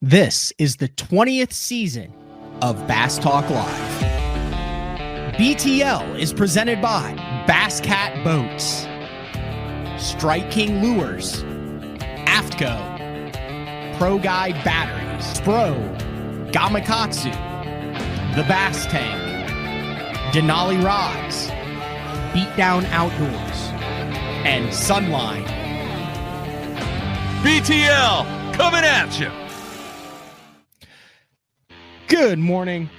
This is the 20th season of Bass Talk Live. BTL is presented by Bass Cat Boats, Strike King Lures, Aftco, Pro Guide Batteries, Spro, Gamakatsu, The Bass Tank, Denali Rods, Beatdown Outdoors, and Sunline. BTL coming at you. Good morning,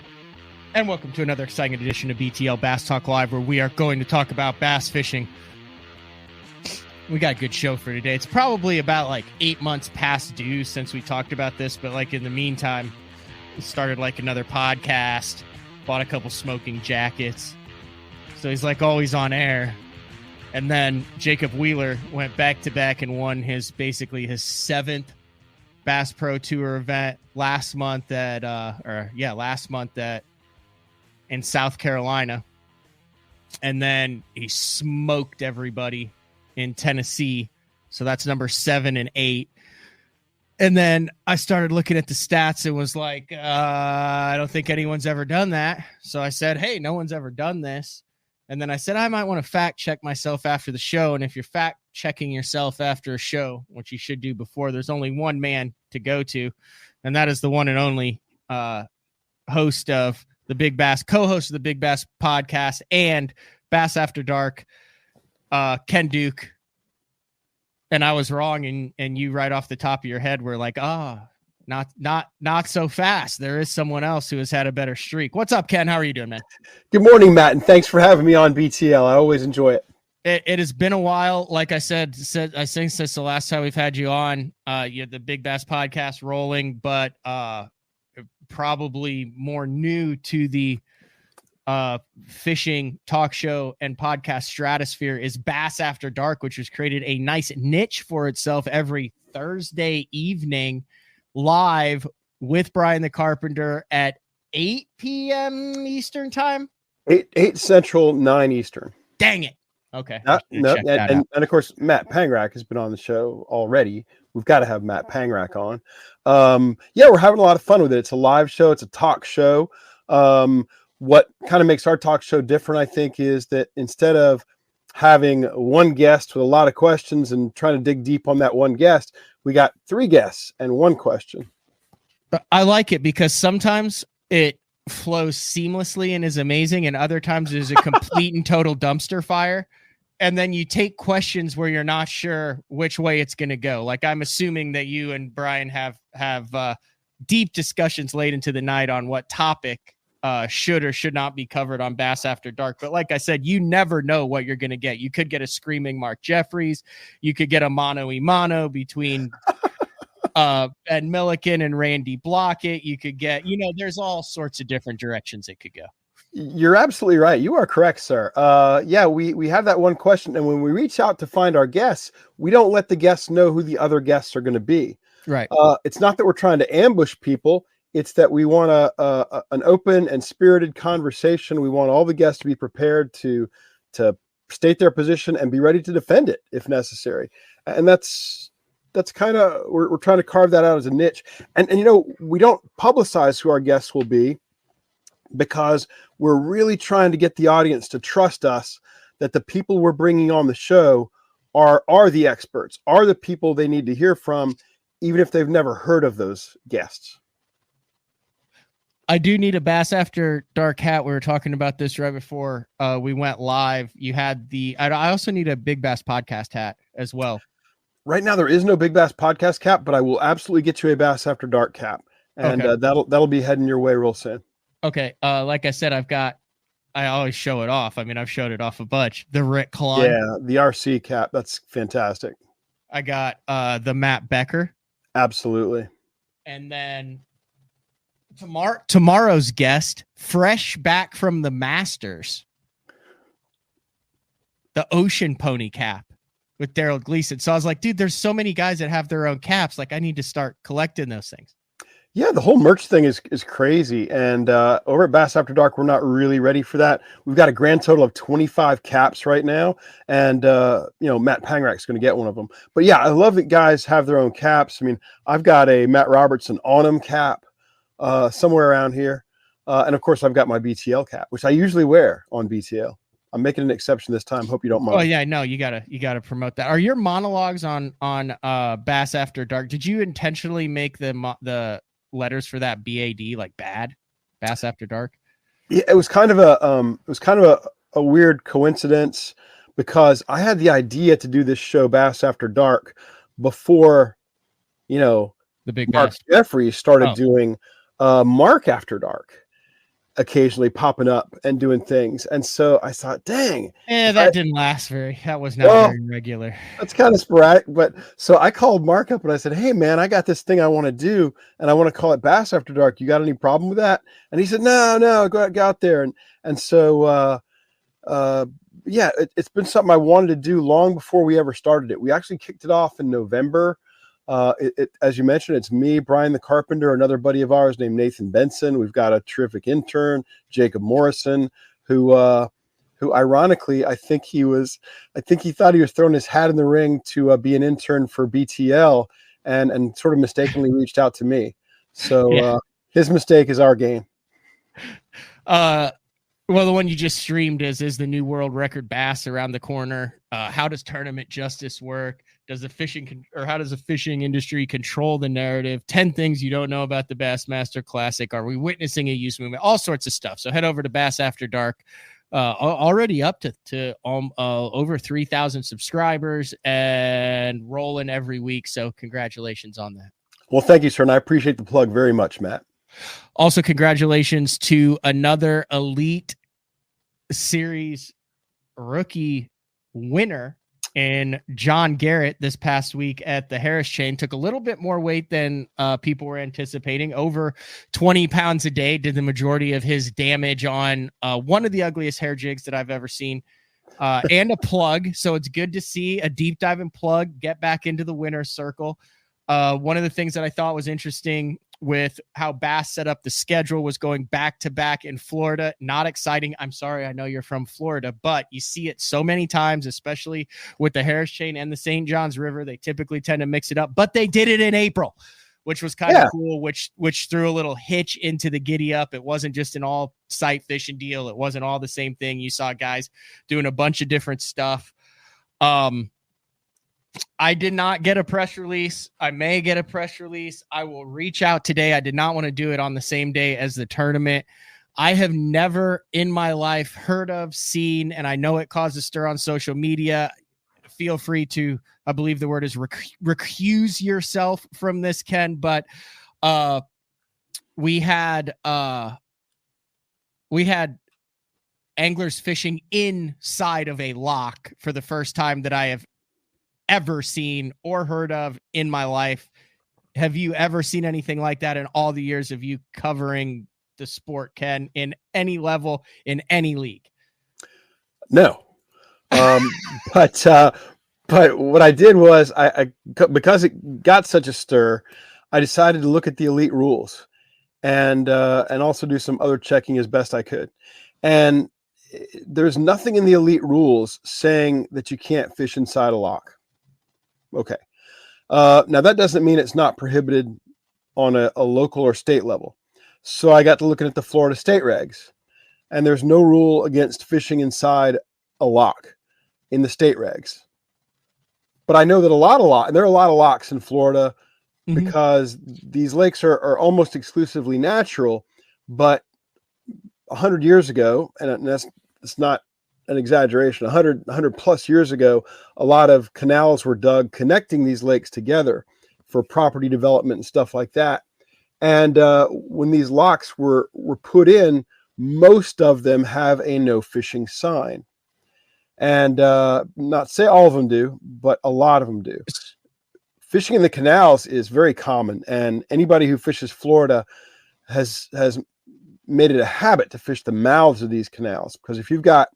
and welcome to another exciting edition of BTL Bass Talk Live, where we are going to talk about bass fishing. We got a good show for today. It's probably about like 8 months past due since we talked about this, but like in the meantime, we started like another podcast, bought a couple smoking jackets. So he's like always on air. And then Jacob Wheeler went back to back and won his seventh Bass Pro Tour event last month in South Carolina. And then he smoked everybody in Tennessee. So that's number 7 and 8. And then I started looking at the stats and was like, I don't think anyone's ever done that. So I said, hey, no one's ever done this. And then I said, I might want to fact check myself after the show. And if you're fact checking yourself after a show, which you should do before, there's only one man to go to. And that is the one and only host of the Big Bass, co-host of the Big Bass podcast and Bass After Dark, Ken Duke. And I was wrong. And you right off the top of your head were like, not so fast. There is someone else who has had a better streak. What's up, Ken? How are you doing, man? Good morning, Matt, and thanks for having me on BTL. I always enjoy it. It has been a while. Like I said, I think since the last time we've had you on, you had the Big Bass podcast rolling, but probably more new to the fishing talk show and podcast stratosphere is Bass After Dark, which has created a nice niche for itself every Thursday evening live with Brian the Carpenter at 8 p.m. Eastern time. 8 Central, 9 Eastern. Dang it. Okay. And of course, Matt Pangrack has been on the show already. We've got to have Matt Pangrack on. We're having a lot of fun with it. It's a live show. It's a talk show. What kind of makes our talk show different, I think, is that instead of having one guest with a lot of questions and trying to dig deep on that one guest, we got 3 guests and 1 question. I like it because sometimes it flows seamlessly and is amazing, and other times there's a complete and total dumpster fire. And then you take questions where you're not sure which way it's going to go. Like I'm assuming that you and Brian have deep discussions late into the night on what topic should or should not be covered on Bass After Dark. But like I said, you never know what you're going to get. You could get a screaming Mark Jeffries. You could get a mano-a-mano between Ben Milliken and Randy Blockett. You could get, there's all sorts of different directions it could go. You're absolutely right. You are correct, sir. We have that one question. And when we reach out to find our guests, we don't let the guests know who the other guests are going to be. Right. It's not that we're trying to ambush people. It's that we want an open and spirited conversation. We want all the guests to be prepared to state their position and be ready to defend it if necessary. And that's kind of, we're trying to carve that out as a niche. And we don't publicize who our guests will be because we're really trying to get the audience to trust us that the people we're bringing on the show are the experts, are the people they need to hear from, even if they've never heard of those guests. I do need a Bass After Dark hat. We were talking about this right before we went live. You had I also need a Big Bass podcast hat as well. Right now, there is no Big Bass podcast cap, but I will absolutely get you a Bass After Dark cap, and okay. That'll be heading your way real soon. Okay. Like I said, I always show it off. I mean, I've showed it off a bunch. The Rick Klon. Yeah, the RC cap. That's fantastic. I got the Matt Becker. Absolutely. And then tomorrow's guest, fresh back from the Masters, the Ocean Pony cap with Daryl Gleason. So I was like, dude, there's so many guys that have their own caps. Like, I need to start collecting those things. Yeah, the whole merch thing is crazy. And over at Bass After Dark, we're not really ready for that. We've got a grand total of 25 caps right now. And, Matt Pangrak's going to get one of them. But yeah, I love that guys have their own caps. I mean, I've got a Matt Robertson Autumn cap somewhere around here. And of course, I've got my BTL cap, which I usually wear on BTL. I'm making an exception this time. Hope you don't mind. Oh yeah, no, you gotta promote that. Are your monologues on Bass After Dark? Did you intentionally make the letters for that BAD like bad? Bass After Dark? Yeah, it was kind of a weird coincidence because I had the idea to do this show Bass After Dark before, The big Mark bass. Jeffries started doing Mark After Dark, occasionally popping up and doing things. And so I thought, dang. That didn't last that was not very regular. That's kind of sporadic. But so I called Mark up and I said, hey man, I got this thing I want to do and I want to call it Bass After Dark. You got any problem with that? And he said, no, go out there. And so, it's been something I wanted to do long before we ever started it. We actually kicked it off in November. As you mentioned, it's me, Brian the Carpenter, another buddy of ours named Nathan Benson. We've got a terrific intern, Jacob Morrison, who ironically, I think he thought he was throwing his hat in the ring to be an intern for BTL and sort of mistakenly reached out to me. So his mistake is our game. Well, the one you just streamed is the new world record bass around the corner. How does tournament justice work? Does how does the fishing industry control the narrative? 10 things you don't know about the Bassmaster Classic. Are we witnessing a use movement? All sorts of stuff. So head over to Bass After Dark. Already up to over 3,000 subscribers and rolling every week. So congratulations on that. Well, thank you, sir. And I appreciate the plug very much, Matt. Also, congratulations to another Elite Series rookie winner in John Garrett this past week at the Harris Chain. Took a little bit more weight than people were anticipating. Over 20 pounds a day, did the majority of his damage on one of the ugliest hair jigs that I've ever seen, and a plug. So it's good to see a deep diving plug get back into the winner's circle. One of the things that I thought was interesting with how Bass set up the schedule was going back to back in Florida. Not exciting. I'm sorry. I know you're from Florida, but you see it so many times, especially with the Harris Chain and the St. Johns River. They typically tend to mix it up, but they did it in April, which was kind of cool, which threw a little hitch into the giddy up. It wasn't just an all sight fishing deal. It wasn't all the same thing. You saw guys doing a bunch of different stuff. I did not get a press release. I may get a press release. I will reach out today. I did not want to do it on the same day as the tournament. I have never in my life heard of, seen, and I know it caused a stir on social media. Feel free to, I believe the word is recuse yourself from this, Ken, but we had anglers fishing inside of a lock for the first time that I have ever seen or heard of in my life. Have you ever seen anything like that in all the years of you covering the sport, Ken, in any level, in any league? No. But what I did was I because it got such a stir, I decided to look at the Elite rules and also do some other checking as best I could. And there's nothing in the Elite rules saying that you can't fish inside a lock. Okay. Now that doesn't mean it's not prohibited on a local or state level. So I got to looking at the Florida state regs, and there's no rule against fishing inside a lock in the state regs. But I know that there are a lot of locks in Florida because these lakes are almost exclusively natural, but 100 years ago, and it's not an exaggeration, 100 plus years ago, a lot of canals were dug connecting these lakes together for property development and stuff like that. And when these locks were put in, most of them have a no fishing sign. And not say all of them do, but a lot of them do. Fishing in the canals is very common, and anybody who fishes Florida has made it a habit to fish the mouths of these canals, because if you've got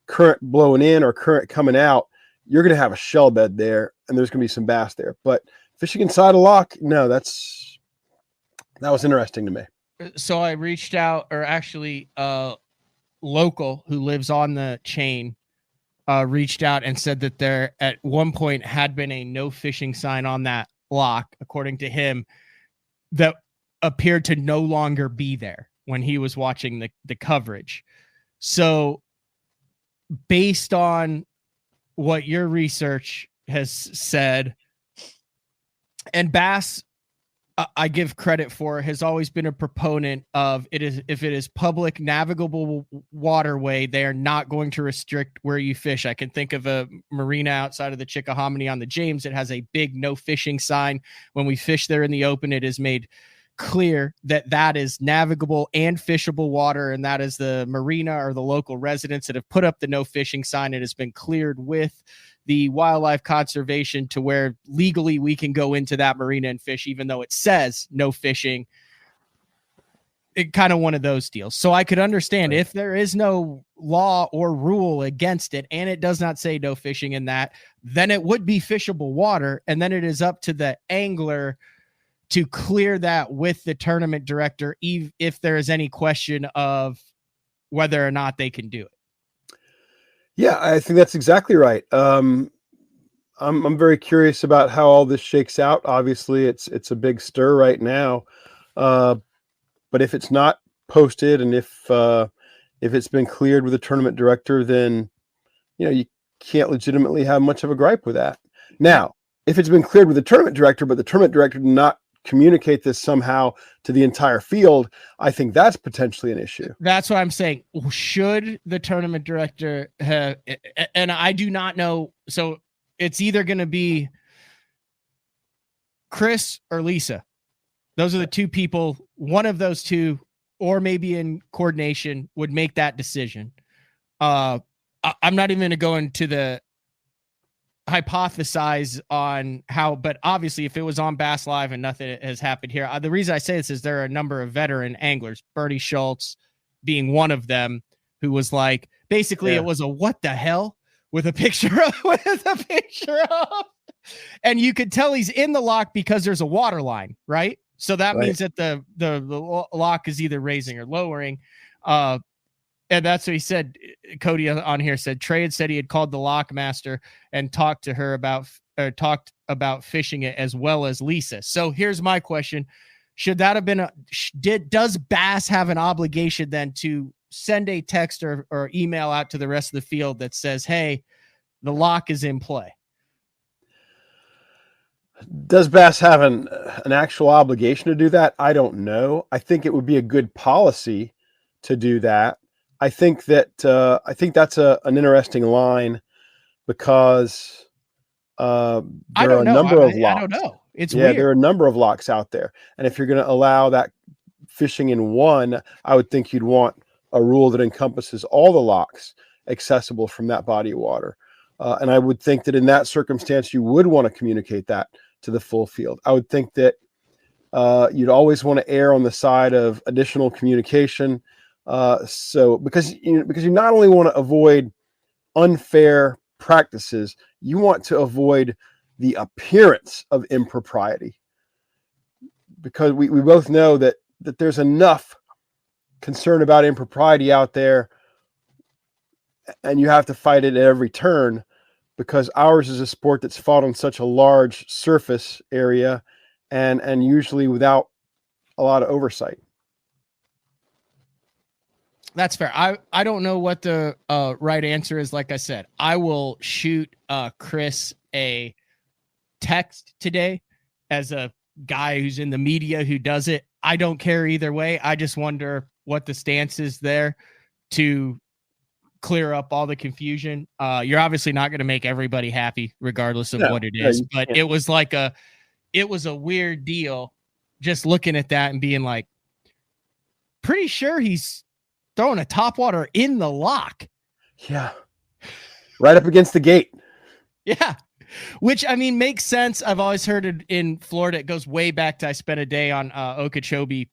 current blowing in or current coming out, you're going to have a shell bed there and there's going to be some bass there. But fishing inside a lock, no, that's That was interesting to me. So I reached out, or actually local who lives on the chain reached out and said that there at one point had been a no fishing sign on that lock, according to him, that appeared to no longer be there when he was watching the coverage. So based on what your research has said, and Bass, I give credit for, has always been a proponent of it is, if it is public navigable waterway, they are not going to restrict where you fish. I can think of a marina outside of the Chickahominy on the James. It has a big no fishing sign. When we fish there in the open, it is made clear that that is navigable and fishable water, and that is the marina or the local residents that have put up the no fishing sign. It has been cleared with the wildlife conservation to where legally we can go into that marina and fish, even though it says no fishing. It kind of one of those deals. So I could understand if there is no law or rule against it, and it does not say no fishing in that, then it would be fishable water. And then it is up to the angler to clear that with the tournament director, if there is any question of whether or not they can do it. Yeah, I think that's exactly right. I'm very curious about how all this shakes out. Obviously, it's a big stir right now, but if it's not posted and if it's been cleared with the tournament director, then you can't legitimately have much of a gripe with that. Now, if it's been cleared with the tournament director, but the tournament director did not communicate this somehow to the entire field, I think that's potentially an issue. That's what I'm saying. Should the tournament director have, and I do not know, so it's either going to be Chris or Lisa. Those are the two people. One of those two, or maybe in coordination, would make that decision. I'm not even going to go into the hypothesize on how, but obviously if it was on Bass Live and nothing has happened here, the reason I say this is there are a number of veteran anglers, Bernie Schultz being one of them, who was like, basically it was a what the hell with a picture of, and you could tell he's in the lock because there's a water line, right? So that means that the lock is either raising or lowering. And that's what he said. Cody on here said Trey had said he had called the lock master and talked about fishing it, as well as Lisa. So here's my question. Should that have been does Bass have an obligation then to send a text or email out to the rest of the field that says, hey, the lock is in play? Does Bass have an actual obligation to do that? I don't know. I think it would be a good policy to do that. I think that's an interesting line, because there are a number of locks. I don't know. It's weird. There are a number of locks out there, and if you're going to allow that fishing in one, I would think you'd want a rule that encompasses all the locks accessible from that body of water. And I would think that in that circumstance, you would want to communicate that to the full field. I would think that you'd always want to err on the side of additional communication. So because you not only want to avoid unfair practices, you want to avoid the appearance of impropriety, because we both know that there's enough concern about impropriety out there, and you have to fight it at every turn, because ours is a sport that's fought on such a large surface area and usually without a lot of oversight. That's fair. I don't know what the right answer is. Like I said, I will shoot Chris a text today as a guy who's in the media who does it. I don't care either way. I just wonder what the stance is there to clear up all the confusion. You're obviously not going to make everybody happy regardless of what it is, but it was a weird deal just looking at that and being like, pretty sure he's throwing a topwater in the lock. Yeah. Right up against the gate. Yeah. Which, I mean, makes sense. I've always heard it in Florida. It goes way back to, I spent a day on Okeechobee,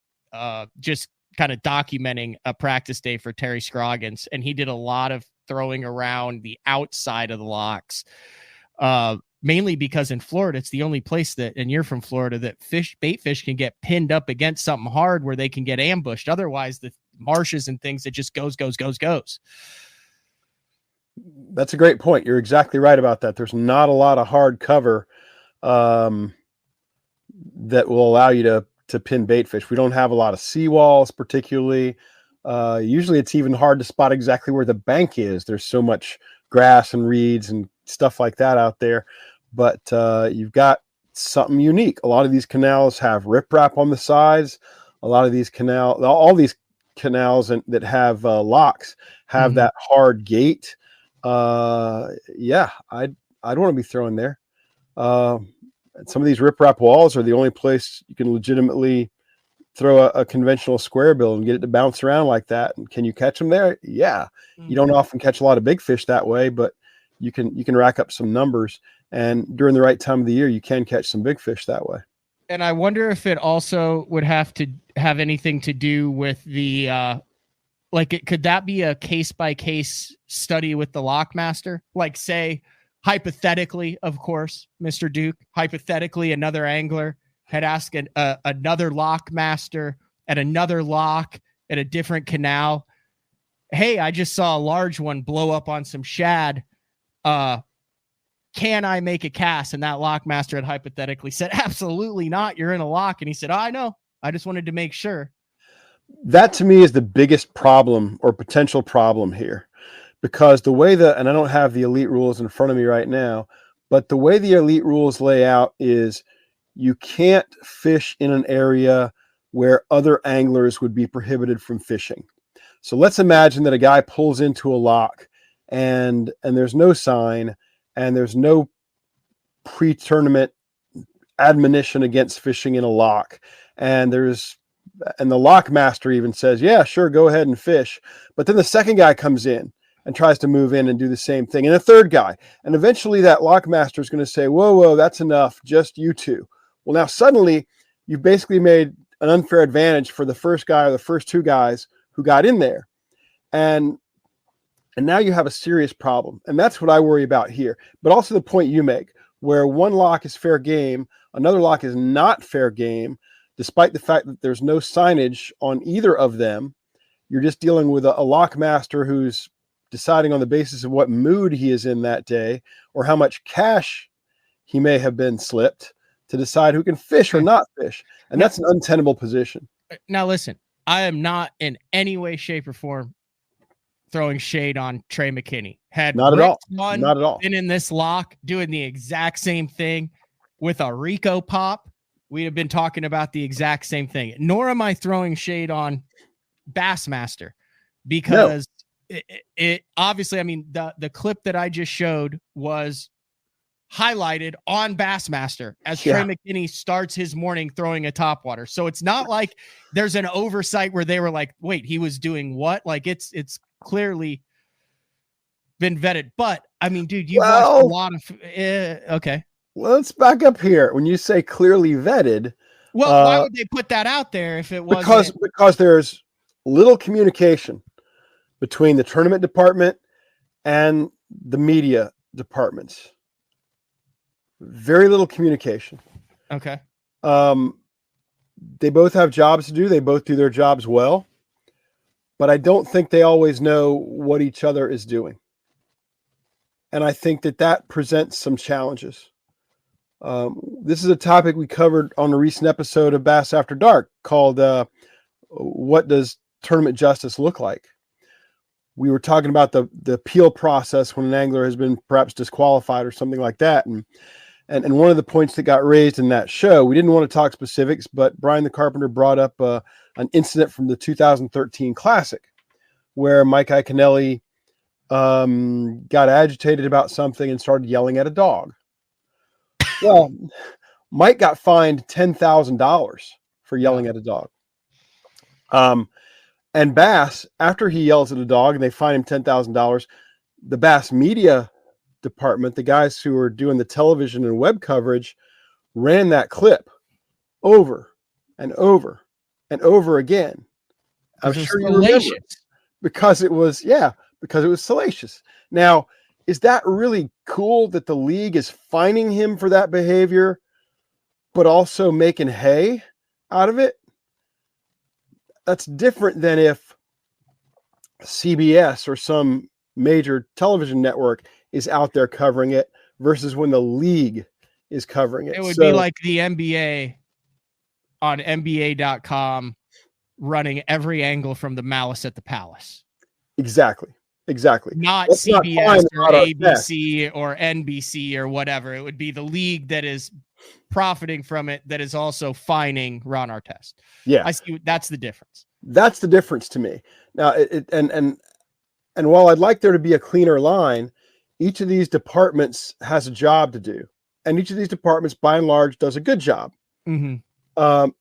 just kind of documenting a practice day for Terry Scroggins. And he did a lot of throwing around the outside of the locks. mainly because in Florida, it's the only place that, and you're from Florida, that bait fish can get pinned up against something hard where they can get ambushed. Otherwise, the marshes and things, it just goes. That's a great point. You're exactly right about that. There's not a lot of hard cover that will allow you to pin bait fish. We don't have a lot of seawalls, particularly. Usually it's even hard to spot exactly where the bank is. There's so much grass and reeds and stuff like that out there. But you've got something unique. A lot of these canals have riprap on the sides. A lot of these all these canals that have locks have that hard gate. Yeah, I'd want to be throwing there. Some of these riprap walls are the only place you can legitimately throw a conventional square bill and get it to bounce around like that. And can you catch them there? Yeah. You don't often catch a lot of big fish that way, but you can rack up some numbers. And during the right time of the year, you can catch some big fish that way. And I wonder if it also would have to have anything to do with the, could that be a case-by-case study with the lockmaster? Like, say, hypothetically, of course, Mr. Duke, hypothetically, another angler had asked another lockmaster at another lock at a different canal, hey, I just saw a large one blow up on some shad. Can I make a cast? And that lockmaster had hypothetically said, absolutely not. You're in a lock. And he said, I know. I just wanted to make sure. That to me is the biggest problem or potential problem here, because the way and I don't have the elite rules in front of me right now, but the way the elite rules lay out is you can't fish in an area where other anglers would be prohibited from fishing. So let's imagine that a guy pulls into a lock and there's no sign and there's no pre-tournament admonition against fishing in a lock. And the lock master even says, yeah, sure, go ahead and fish. But then the second guy comes in and tries to move in and do the same thing. And a third guy. And eventually that lock master is going to say, whoa, that's enough. Just you two. Well, now suddenly you've basically made an unfair advantage for the first guy or the first two guys who got in there. And now you have a serious problem. And that's what I worry about here. But also the point you make, where one lock is fair game, another lock is not fair game, despite the fact that there's no signage on either of them. You're just dealing with a lock master who's deciding on the basis of what mood he is in that day or how much cash he may have been slipped to decide who can fish or not fish. And that's an untenable position. Now, listen, I am not in any way, shape, or form throwing shade on Trey McKinney. Not at all. Been in this lock doing the exact same thing with a Rico pop, we have been talking about the exact same thing. Nor am I throwing shade on Bassmaster, because it obviously, I mean, the clip that I just showed was highlighted on Bassmaster as Trey McKinney starts his morning throwing a topwater. So it's not like there's an oversight where they were like, wait, he was doing what? Like it's clearly been vetted. But I mean, dude, you watched a lot of okay. Well, let's back up here. When you say clearly vetted, well, why would they put that out there if it wasn't? Because there's little communication between the tournament department and the media departments. Very little communication. Okay. They both have jobs to do. They both do their jobs well, but I don't think they always know what each other is doing. And I think that presents some challenges. This is a topic we covered on a recent episode of Bass After Dark called What Does Tournament Justice Look Like? We were talking about the appeal process when an angler has been perhaps disqualified or something like that. And one of the points that got raised in that show, we didn't want to talk specifics, but Brian the Carpenter brought up an incident from the 2013 Classic where Mike Iaconelli got agitated about something and started yelling at a dog. Well, Mike got fined $10,000 for yelling at a dog. And Bass, after he yells at a dog and they fine him $10,000, the Bass media department, the guys who were doing the television and web coverage, ran that clip over and over and over again. I'm sure you remember, because it was salacious. Now, is that really cool that the league is fining him for that behavior, but also making hay out of it? That's different than if CBS or some major television network is out there covering it versus when the league is covering it. It would be like the NBA on NBA.com running every angle from the Malice at the Palace. Exactly. Not That's CBS not or ABC or NBC or whatever. It would be the league that is profiting from it that is also fining Ron Artest. Yeah. I see. That's the difference. That's the difference to me. Now, and while I'd like there to be a cleaner line, each of these departments has a job to do, and each of these departments, by and large, does a good job. Mm-hmm.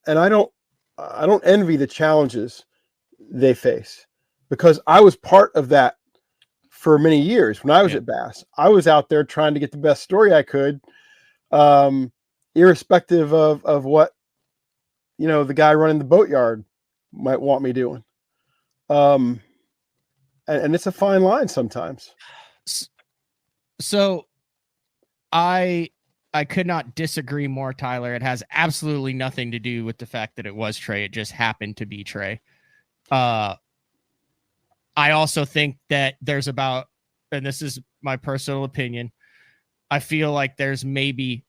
And I don't envy the challenges they face, because I was part of that for many years. When I was at Bass, I was out there trying to get the best story I could, irrespective of what, the guy running the boatyard might want me doing. And it's a fine line sometimes. So I could not disagree more, Tyler. It has absolutely nothing to do with the fact that it was Trey. It just happened to be Trey. I also think that there's about, and this is my personal opinion, I feel like there's maybe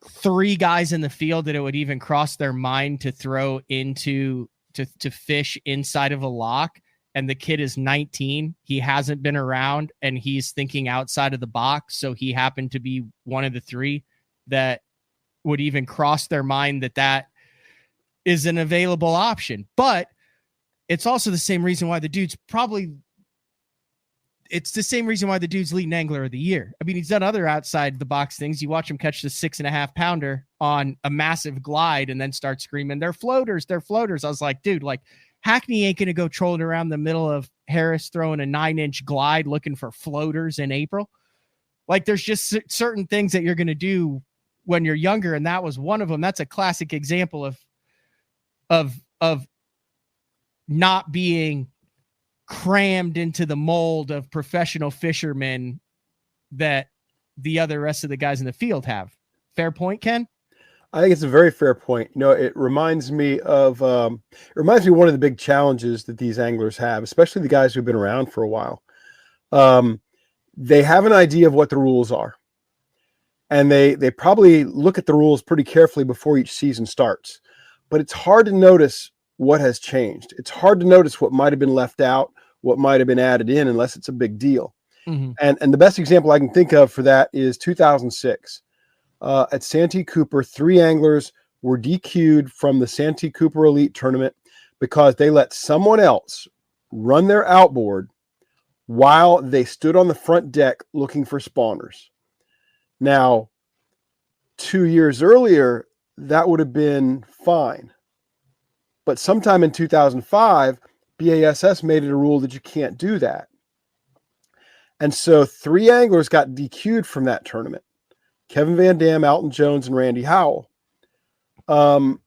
3 guys in the field that it would even cross their mind to throw into to fish inside of a lock. And the kid is 19. He hasn't been around and he's thinking outside of the box. So he happened to be one of the 3 that would even cross their mind that is an available option. But it's also the same reason why the dude's leading angler of the year. I mean, he's done other outside the box things. You watch him catch the 6.5 pounder on a massive glide and then start screaming, they're floaters. I was like, dude, like Hackney ain't going to go trolling around the middle of Harris throwing a 9-inch glide looking for floaters in April. Like there's just certain things that you're going to do when you're younger. And that was one of them. That's a classic example of not being crammed into the mold of professional fishermen that the rest of the guys in the field have. Fair point, Ken? I think it's a very fair point. It reminds me of one of the big challenges that these anglers have, especially the guys who've been around for a while. They have an idea of what the rules are, and they probably look at the rules pretty carefully before each season starts. But it's hard to notice what has changed. It's hard to notice what might have been left out, what might have been added in, unless it's a big deal. Mm-hmm. And the best example I can think of for that is 2006. At Santee Cooper, 3 anglers were DQ'd from the Santee Cooper Elite Tournament because they let someone else run their outboard while they stood on the front deck looking for spawners. Now, 2 years earlier, that would have been fine. But sometime in 2005, BASS made it a rule that you can't do that. And so 3 anglers got DQ'd from that tournament. Kevin Van Dam, Alton Jones, and Randy Howell. And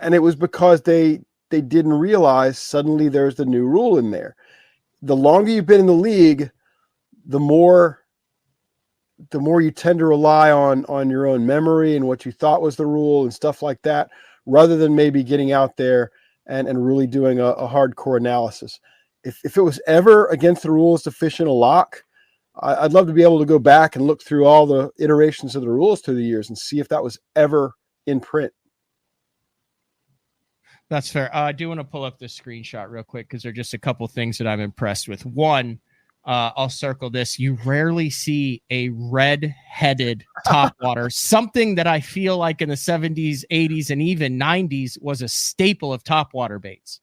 it was because they didn't realize suddenly there's the new rule in there. The longer you've been in the league, the more you tend to rely on your own memory and what you thought was the rule and stuff like that, rather than maybe getting out there and really doing a hardcore analysis. If it was ever against the rules to fish in a lock, I'd love to be able to go back and look through all the iterations of the rules through the years and see if that was ever in print. That's fair. I do want to pull up this screenshot real quick because there are just a couple things that I'm impressed with. One, I'll circle this. You rarely see a red-headed topwater, something that I feel like in the 70s, 80s, and even 90s was a staple of topwater baits.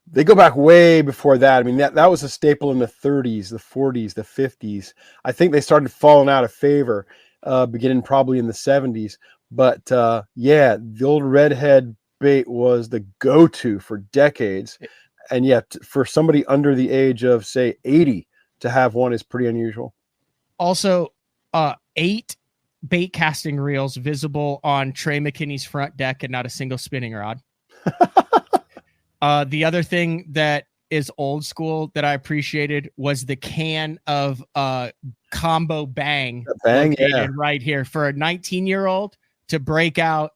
They go back way before that. I mean, that was a staple in the 30s, the 40s, the 50s. I think they started falling out of favor beginning probably in the 70s. But the old redhead bait was the go-to for decades. And yet for somebody under the age of, say, 80 to have one is pretty unusual. Also, 8 bait casting reels visible on Trey McKinney's front deck and not a single spinning rod. The other thing that is old school that I appreciated was the can of combo bang, located right here. For a 19-year-old to break out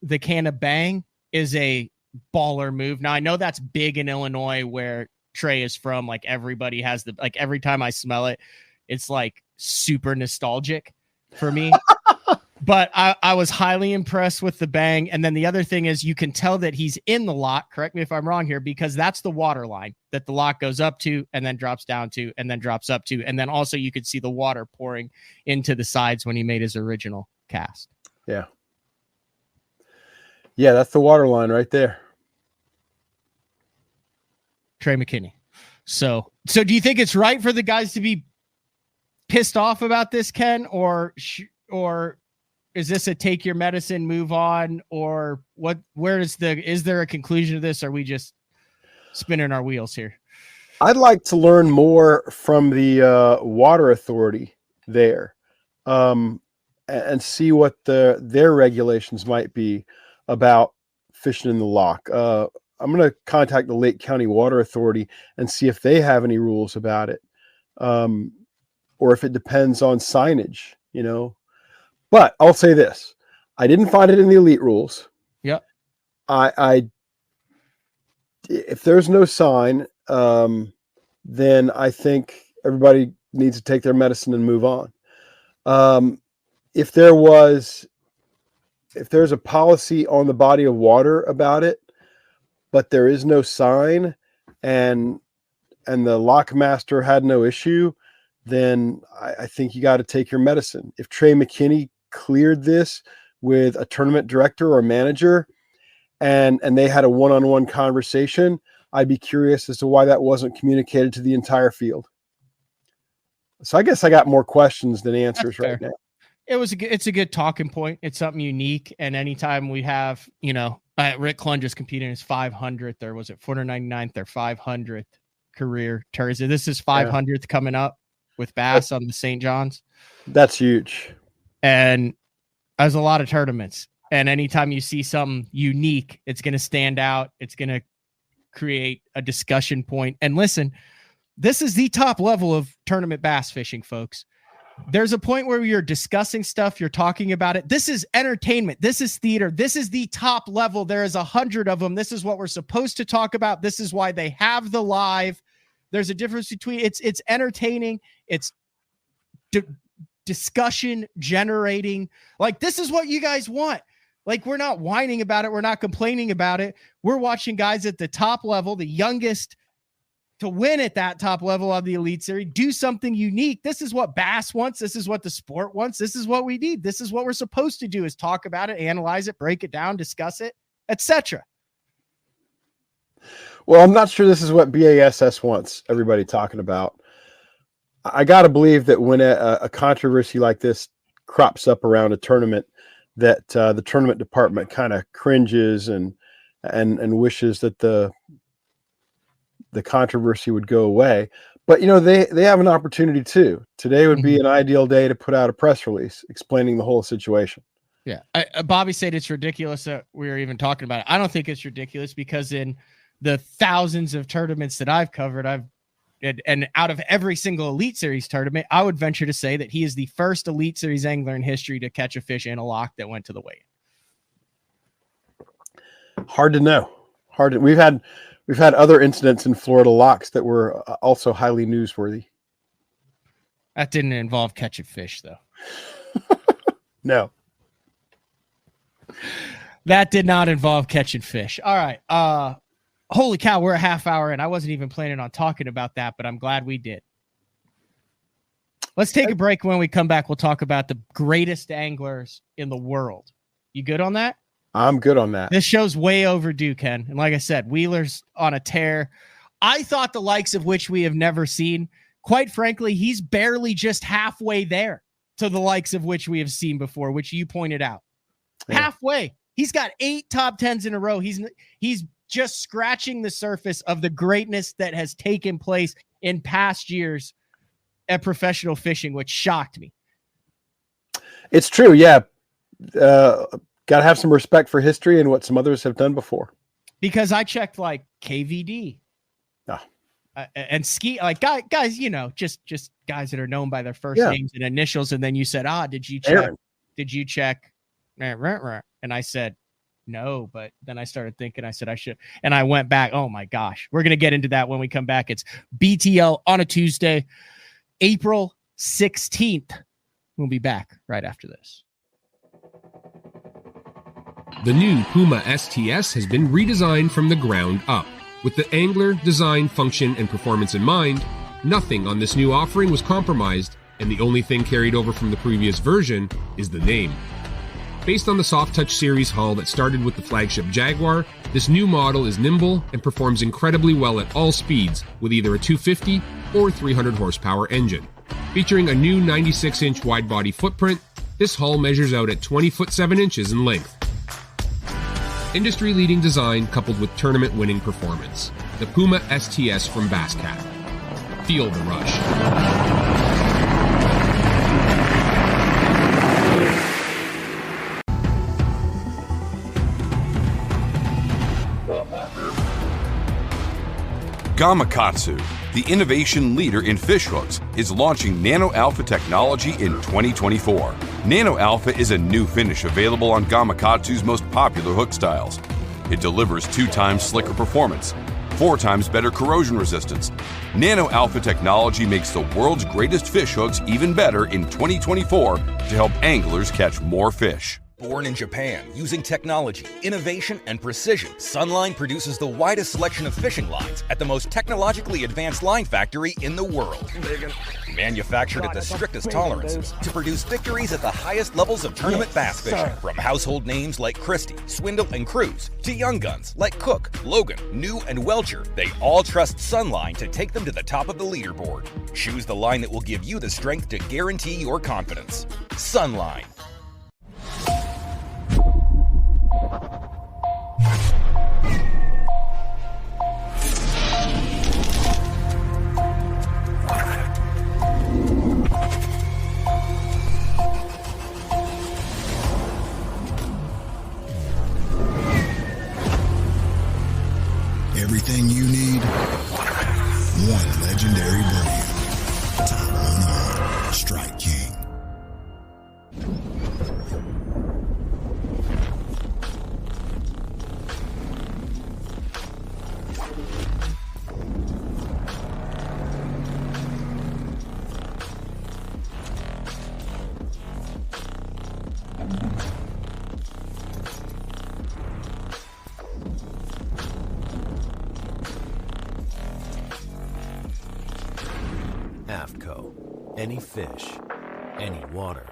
the can of bang is a baller move. Now I know that's big in Illinois where Trey is from. Like everybody has like every time I smell it, it's like super nostalgic for me. But I was highly impressed with the bang. And then the other thing is you can tell that he's in the lock. Correct me if I'm wrong here, because that's the water line that the lock goes up to and then drops down to and then drops up to. And then also you could see the water pouring into the sides when he made his original cast. Yeah. Yeah, that's the water line right there. Trey McKinney. So do you think it's right for the guys to be pissed off about this, Ken, or is this a take your medicine, move on, or what? Is there a conclusion to this? Or are we just spinning our wheels here? I'd like to learn more from the water authority there, and see what their regulations might be about fishing in the lock. I'm going to contact the Lake County Water Authority and see if they have any rules about it, or if it depends on signage, But I'll say this: I didn't find it in the elite rules. Yep. If there's no sign, then I think everybody needs to take their medicine and move on. If there's a policy on the body of water about it, but there is no sign, and the lockmaster had no issue, then I think you got to take your medicine. If Trey McKinney cleared this with a tournament director or manager and they had a one-on-one conversation, I'd be curious as to why that wasn't communicated to the entire field. So I guess I got more questions than answers right now. It's a good talking point. It's something unique. And anytime we have, Rick Clun just competing his 500th, or was it 499th or 500th career Thursday? This is 500th coming up with Bass on the St. John's. That's huge. And there's a lot of tournaments. And anytime you see something unique, it's going to stand out. It's going to create a discussion point. And listen, this is the top level of tournament bass fishing, folks. There's a point where you're discussing stuff, you're talking about it. This is entertainment. This is theater. This is the top level. There is 100 of them. This is what we're supposed to talk about. This is why they have the live. There's a difference between it's entertaining. It's discussion generating. Like, this is what you guys want. Like, we're not whining about it. We're not complaining about it. We're watching guys at the top level, the youngest to win at that top level of the Elite Series, do something unique. This is what Bass wants. This is what the sport wants. This is what we need. This is what we're supposed to do, is talk about it, analyze it, break it down, discuss it, etc. Well, I'm not sure this is what BASS wants everybody talking about. I got to believe that when a controversy like this crops up around a tournament, that the tournament department kind of cringes and wishes that the controversy would go away. But, they have an opportunity too. Today would be an ideal day to put out a press release explaining the whole situation. Yeah. Bobby said it's ridiculous that we're even talking about it. I don't think it's ridiculous, because in the thousands of tournaments that I've covered, and out of every single Elite Series tournament, I would venture to say that he is the first Elite Series angler in history to catch a fish in a lock that went to the weigh-in. Hard to know. We've had other incidents in Florida locks that were also highly newsworthy. That didn't involve catching fish, though. No. That did not involve catching fish. All right. Holy cow, we're a half hour in. I wasn't even planning on talking about that, but I'm glad we did. Let's take a break. When we come back, we'll talk about the greatest anglers in the world. You good on that? I'm good on that. This show's way overdue, Ken. And like I said, Wheeler's on a tear. I thought the likes of which we have never seen. Quite frankly, he's barely just halfway there to the likes of which we have seen before, which you pointed out. Yeah. Halfway. He's got 8 top 10s in a row. He's just scratching the surface of the greatness that has taken place in past years at professional fishing, which shocked me. It's true. Yeah. Got to have some respect for history and what some others have done before. Because I checked like KVD, and ski, like guys, just guys that are known by their first Yeah. names and initials. And then you said, did you check? Aaron. Did you check? And I said, no, but then I started thinking, I said I should. And I went back. Oh my gosh. We're going to get into that when we come back. It's BTL on a Tuesday, April 16th. We'll be back right after this. The new Puma STS has been redesigned from the ground up. With the Angler design, function, and performance in mind, nothing on this new offering was compromised, and the only thing carried over from the previous version is the name. Based on the Soft Touch series hull that started with the flagship Jaguar, this new model is nimble and performs incredibly well at all speeds with either a 250 or 300 horsepower engine. Featuring a new 96-inch wide-body footprint, this hull measures out at 20 foot 7 inches in length. Industry-leading design coupled with tournament-winning performance. The Puma STS from Basscat. Feel the rush. Gamakatsu, the innovation leader in fish hooks, is launching Nano Alpha technology in 2024. Nano Alpha is a new finish available on Gamakatsu's most popular hook styles. It delivers 2 times slicker performance, 4 times better corrosion resistance. Nano Alpha technology makes the world's greatest fish hooks even better in 2024 to help anglers catch more fish. Born in Japan, using technology, innovation, and precision, Sunline produces the widest selection of fishing lines at the most technologically advanced line factory in the world. Manufactured at the strictest tolerances to produce victories at the highest levels of tournament bass fishing. From household names like Christie, Swindle, and Cruz, to young guns like Cook, Logan, New, and Welcher, they all trust Sunline to take them to the top of the leaderboard. Choose the line that will give you the strength to guarantee your confidence. Sunline. Everything you need, one legendary brand. Top one on Strike King. AFTCO. Any fish, any water.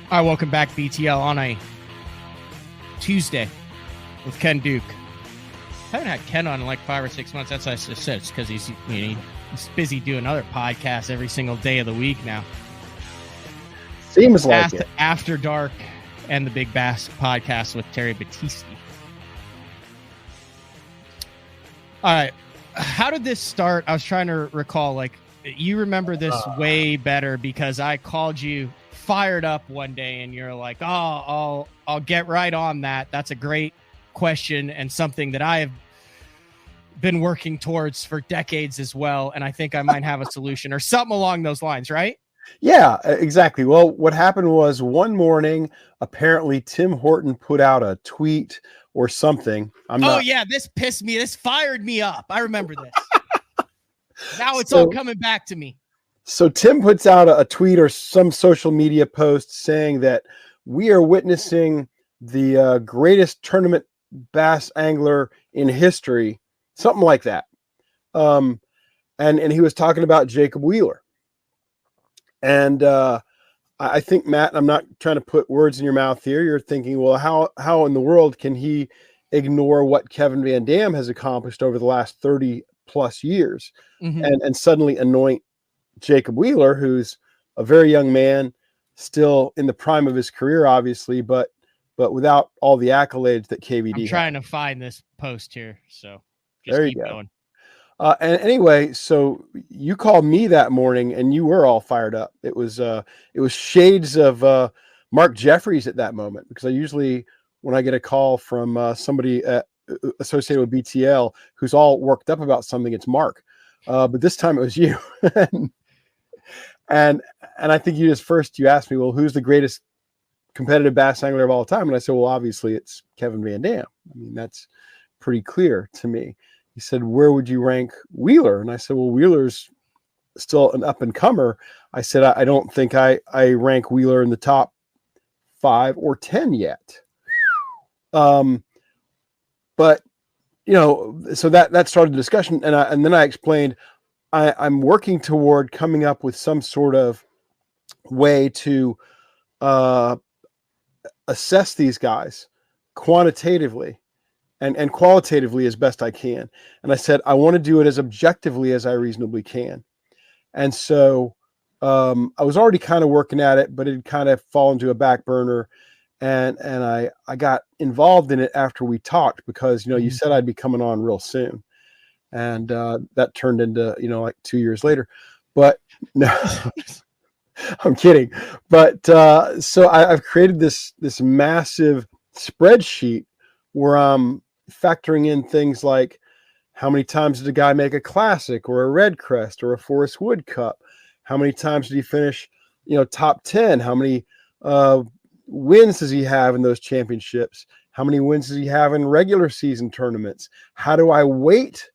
All right, welcome back, BTL, on a Tuesday with Ken Duke. I haven't had Ken on in like 5 or 6 months. That's what I just said. It's because he's busy doing other podcasts every single day of the week now. Seems like it. After Dark and the Big Bass podcast with Terry Battisti. All right. How did this start? I was trying to recall, like, you remember this way better because I called you fired up one day and you're like, I'll get right on that. That's a great question and something that I have been working towards for decades as well. And I think I might have a solution or something along those lines, right? Yeah, exactly. Well, what happened was one morning, apparently Tim Horton put out a tweet or something. This fired me up. I remember this. Now it's all coming back to me. So Tim puts out a tweet or some social media post saying that we are witnessing the greatest tournament bass angler in history, something like that. And he was talking about Jacob Wheeler. And I think, Matt, I'm not trying to put words in your mouth here. You're thinking, well, how in the world can he ignore what Kevin Van Dam has accomplished over the last 30 plus years and suddenly anoint Jacob Wheeler, who's a very young man, still in the prime of his career, obviously, but without all the accolades that KVD I'm trying to find this post here. So just there keep you go. going. And anyway, so you called me that morning and you were all fired up. It was shades of Mark Jeffries at that moment, because I usually, when I get a call from somebody associated with BTL who's all worked up about something, it's Mark. But this time it was you. and I think you asked me, well, who's the greatest competitive bass angler of all time? And I said, well, obviously it's Kevin Van Dam. I mean, that's pretty clear to me. He said, where would you rank Wheeler? And I said, well, Wheeler's still an up and comer. I said, I don't think I rank Wheeler in the top 5 or 10 yet. But so that started the discussion. And then I explained, I'm working toward coming up with some sort of way to assess these guys quantitatively and qualitatively as best I can. And I said, I want to do it as objectively as I reasonably can. And so I was already kind of working at it, but it had kind of fallen to a back burner. And I got involved in it after we talked because, you said I'd be coming on real soon. And that turned into, like 2 years later. But no, I'm kidding. But so I've created this massive spreadsheet where I'm factoring in things like how many times did a guy make a classic or a red crest or a Forest Wood Cup? How many times did he finish, top 10? How many wins does he have in those championships? How many wins does he have in regular season tournaments? How do I weight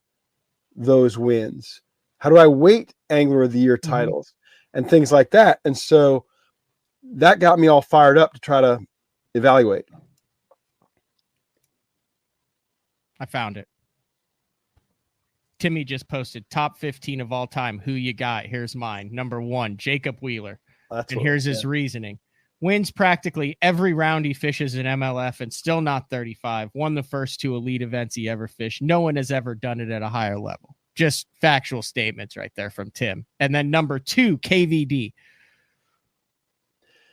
those wins? How do I weight Angler of the Year titles and things like that? And so that got me all fired up to try to evaluate. I found it. Timmy just posted top 15 of all time. Who you got? Here's mine. Number 1, Jacob Wheeler. And here's his reasoning. Wins practically every round he fishes in MLF and still not 35. Won the first 2 elite events he ever fished. No one has ever done it at a higher level. Just factual statements right there from Tim. And then number 2, KVD.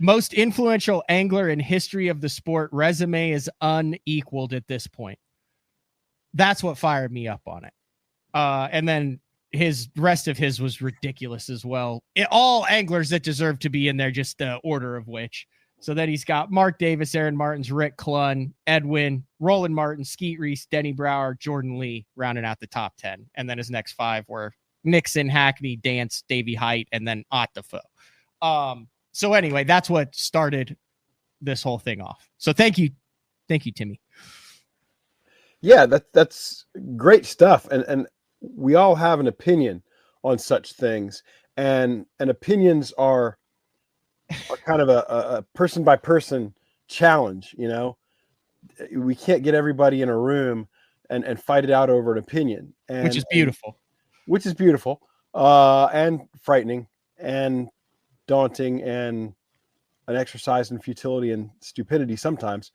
Most influential angler in history of the sport. Resume is unequaled at this point. That's what fired me up on it. And then his rest of his was ridiculous as well. All anglers that deserve to be in there, just the order of which. So then he's got Mark Davis, Aaron Martins, Rick Clunn, Edwin, Roland Martin, Skeet Reese, Denny Brower, Jordan Lee, rounding out the top 10. And then his next 5 were Nixon, Hackney, Dance, Davey Height, and then Ott Defoe. So anyway, that's what started this whole thing off. So thank you, Timmy. Yeah, that's great stuff. And we all have an opinion on such things, and opinions are kind of a person by person challenge. We can't get everybody in a room and fight it out over an opinion, which is beautiful. And frightening and daunting and an exercise in futility and stupidity sometimes.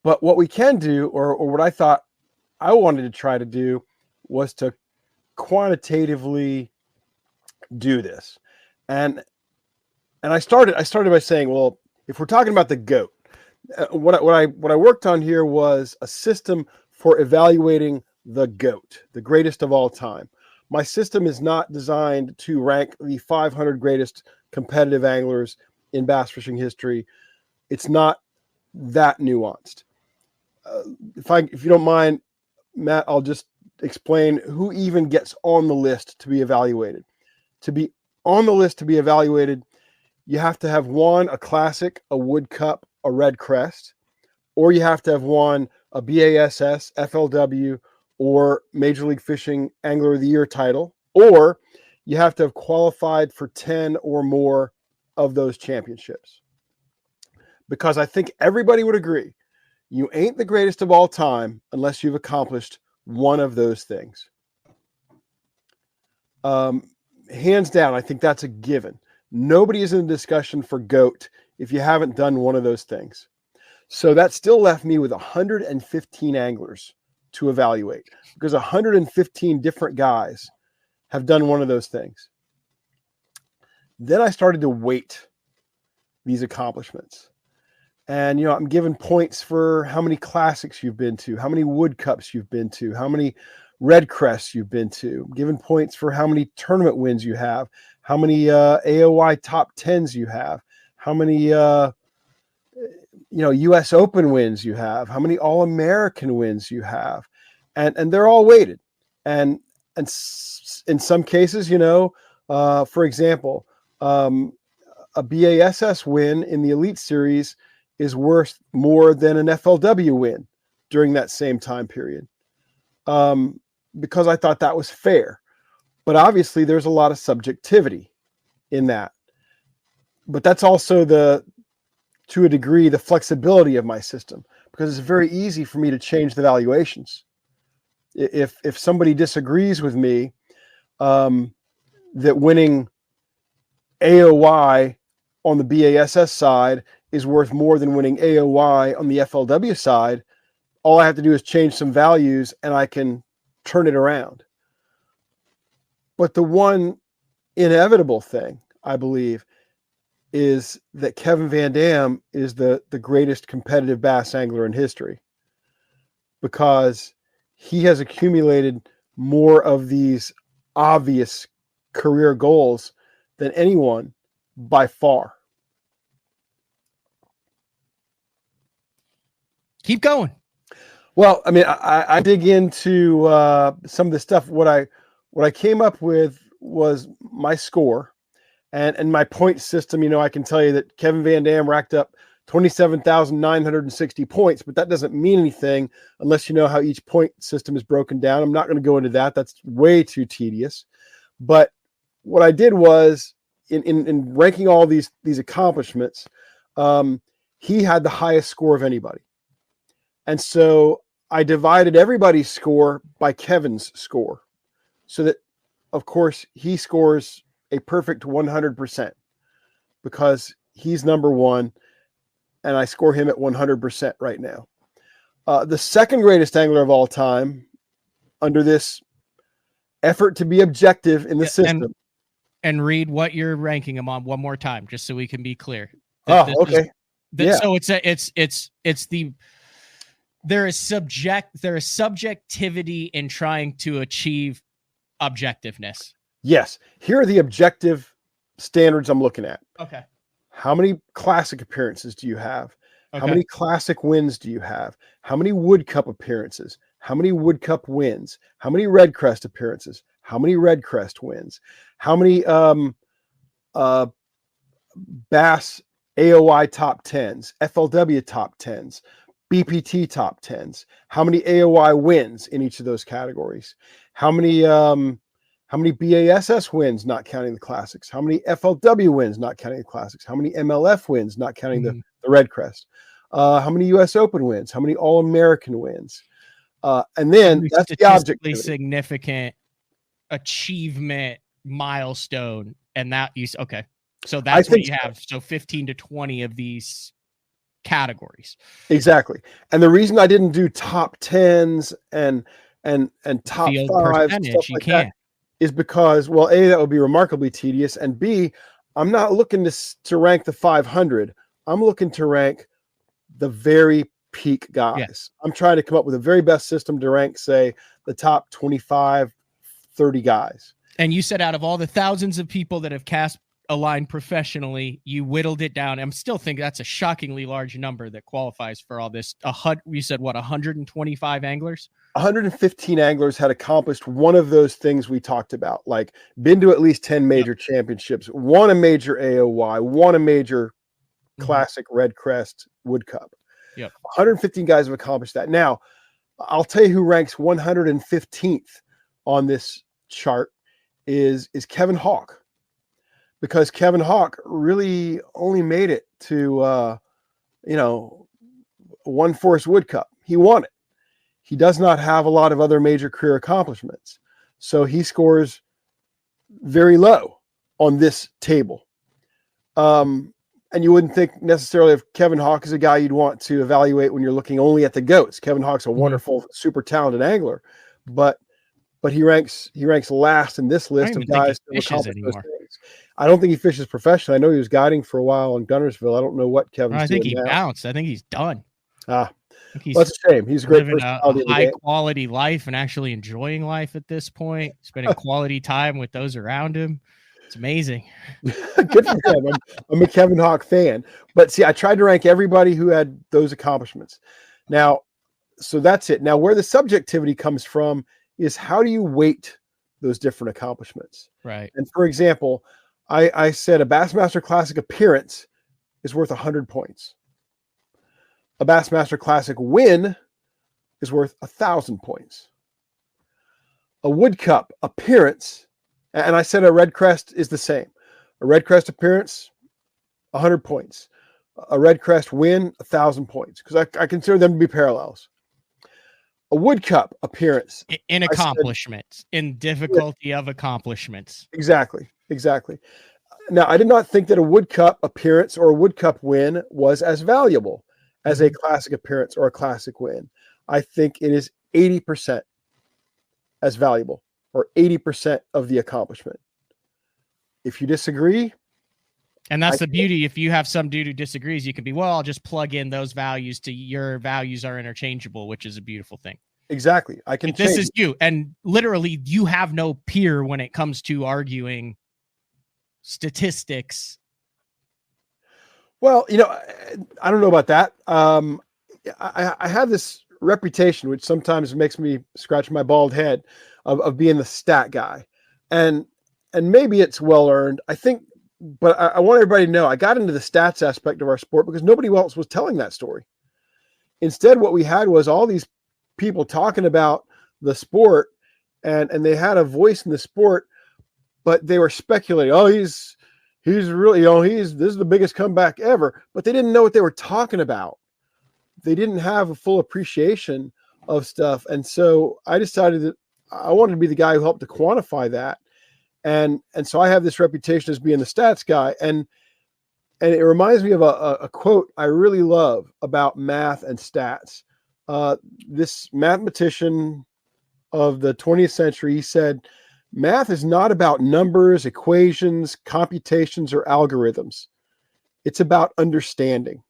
But what we can do, or what I thought I wanted to try to do, was to quantitatively do this. And I started by saying, well, if we're talking about the GOAT, what I worked on here was a system for evaluating the GOAT, the greatest of all time. My system is not designed to rank the 500 greatest competitive anglers in bass fishing history. It's not that nuanced. If you don't mind, Matt, I'll just explain who even gets on the list to be evaluated. To be on the list to be evaluated, you have to have won a classic, a Wood Cup, a Red Crest, or you have to have won a BASS, FLW, or Major League Fishing Angler of the Year title, or you have to have qualified for 10 or more of those championships. Because I think everybody would agree, you ain't the greatest of all time unless you've accomplished one of those things. Hands down, I think that's a given. Nobody is in a discussion for GOAT if you haven't done one of those things. So that still left me with 115 anglers to evaluate, because 115 different guys have done one of those things. Then I started to weight these accomplishments. And, I'm giving points for how many classics you've been to, how many Wood Cups you've been to, how many Red Crests you've been to. I'm giving points for how many tournament wins you have, how many AOI top 10s you have, how many US Open wins you have, how many All-American wins you have, and they're all weighted. And in some cases, for example, a BASS win in the Elite Series is worth more than an FLW win during that same time period, because I thought that was fair. But obviously, there's a lot of subjectivity in that. But that's also to a degree, the flexibility of my system, because it's very easy for me to change the valuations. If somebody disagrees with me, that winning AOY on the BASS side is worth more than winning AOY on the FLW side, all I have to do is change some values and I can turn it around. But the one inevitable thing, I believe, is that Kevin Van Dam is the greatest competitive bass angler in history, because he has accumulated more of these obvious career goals than anyone by far. Keep going. Well, I mean, I dig into some of the stuff. What I came up with was my score and my point system. I can tell you that Kevin Van Dam racked up 27,960 points, but that doesn't mean anything unless you know how each point system is broken down. I'm not going to go into that. That's way too tedious. But what I did was in ranking all these accomplishments, he had the highest score of anybody. And so I divided everybody's score by Kevin's score, so that, of course, he scores a perfect 100% because he's number one, and I score him at 100% right now. The second greatest angler of all time, under this effort to be objective in the system. And read what you're ranking him on one more time, just so we can be clear. Okay. So there is subjectivity in trying to achieve objectiveness. Yes. Here are the objective standards I'm looking at. Okay. How many classic appearances do you have? Okay. How many classic wins do you have? How many Wood Cup appearances? How many Wood Cup wins? How many Red Crest appearances? How many Red Crest wins? How many Bass AOI top 10s, FLW top 10s, BPT top 10s? How many AOI wins in each of those categories? How many BASS wins, not counting the classics? How many FLW wins, not counting the classics? How many MLF wins, not counting the Red Crest? How many US Open wins? How many All-American wins? And then that's the object. Significant achievement milestone. And that okay. So that's what you have. So 15 to 20 of these categories. Exactly. And the reason I didn't do top 10s and top Field 5s, stuff like that, is because, well, A, that would be remarkably tedious, and B, I'm not looking to rank the 500. I'm looking to rank the very peak guys. Yeah. I'm trying to come up with the very best system to rank, say, the top 25, 30 guys. And you said out of all the thousands of people that have cast a line professionally, you whittled it down. I'm still thinking that's a shockingly large number that qualifies for all this. You said what, 125 anglers? 115 anglers had accomplished one of those things we talked about, like been to at least 10 major championships, won a major AOY, won a major classic Red Crest Wood Cup. Yep. 115 guys have accomplished that. Now, I'll tell you who ranks 115th on this chart is Kevin Hawk, because Kevin Hawk really only made it to one Forest Wood Cup. He won it. He does not have a lot of other major career accomplishments, so he scores very low on this table. And you wouldn't think necessarily of Kevin Hawk as a guy you'd want to evaluate when you're looking only at the goats. Kevin Hawk's a wonderful, super talented angler, but he ranks last in this list of guys who accomplished those things. I don't think he fishes professionally. I know he was guiding for a while in Gunnersville. I don't know what Kevin's doing. I think he bounced. I think he's done. Well, that's a shame. He's a great personality, a high quality life and actually enjoying life at this point, spending quality time with those around him. It's amazing. Good for him. I'm a Kevin Hawk fan. But see, I tried to rank everybody who had those accomplishments. Now, so that's it. Now, where the subjectivity comes from is how do you weight those different accomplishments? Right. And for example, I said a Bassmaster Classic appearance is worth 100 points. A Bassmaster Classic win is worth 1,000 points. A Wood Cup appearance, and I said a Red Crest is the same. A Red Crest appearance, 100 points. A Red Crest win, 1,000 points, because I consider them to be parallels. A Wood Cup appearance. In accomplishments, in difficulty of accomplishments. Exactly. Now, I did not think that a Wood Cup appearance or a Wood Cup win was as valuable as a classic appearance or a classic win. I think it is 80% as valuable, or 80% of the accomplishment. If you disagree, and that's the beauty. If you have some dude who disagrees, you can be, well, I'll just plug in those values to your values are interchangeable, which is a beautiful thing. Exactly. I can. This is you, and literally, you have no peer when it comes to arguing statistics. Well, I don't know about that. I have this reputation, which sometimes makes me scratch my bald head, of being the stat guy, and maybe it's well earned. I think, but I want everybody to know I got into the stats aspect of our sport because nobody else was telling that story. Instead, what we had was all these people talking about the sport, and they had a voice in the sport, but they were speculating. Oh, he's really, this is the biggest comeback ever. But they didn't know what they were talking about. They didn't have a full appreciation of stuff. And so I decided that I wanted to be the guy who helped to quantify that. And so I have this reputation as being the stats guy. And it reminds me of a quote I really love about math and stats. This mathematician of the 20th century, he said, math is not about numbers, equations, computations, or algorithms. It's about understanding.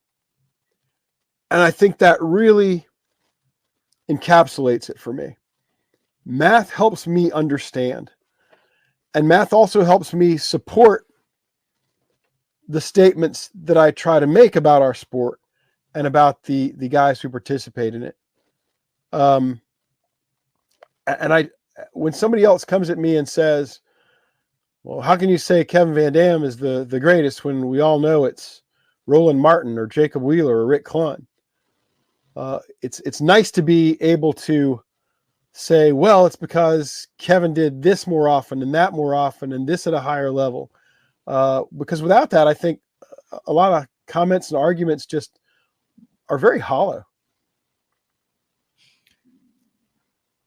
And I think that really encapsulates it for me. Math helps me understand. And math also helps me support the statements that I try to make about our sport and about the guys who participate in it. And when somebody else comes at me and says, well, how can you say Kevin Van Dam is the greatest when we all know it's Roland Martin or Jacob Wheeler or Rick Clunn? It's nice to be able to say, well, it's because Kevin did this more often and that more often and this at a higher level. Because without that, I think a lot of comments and arguments just are very hollow.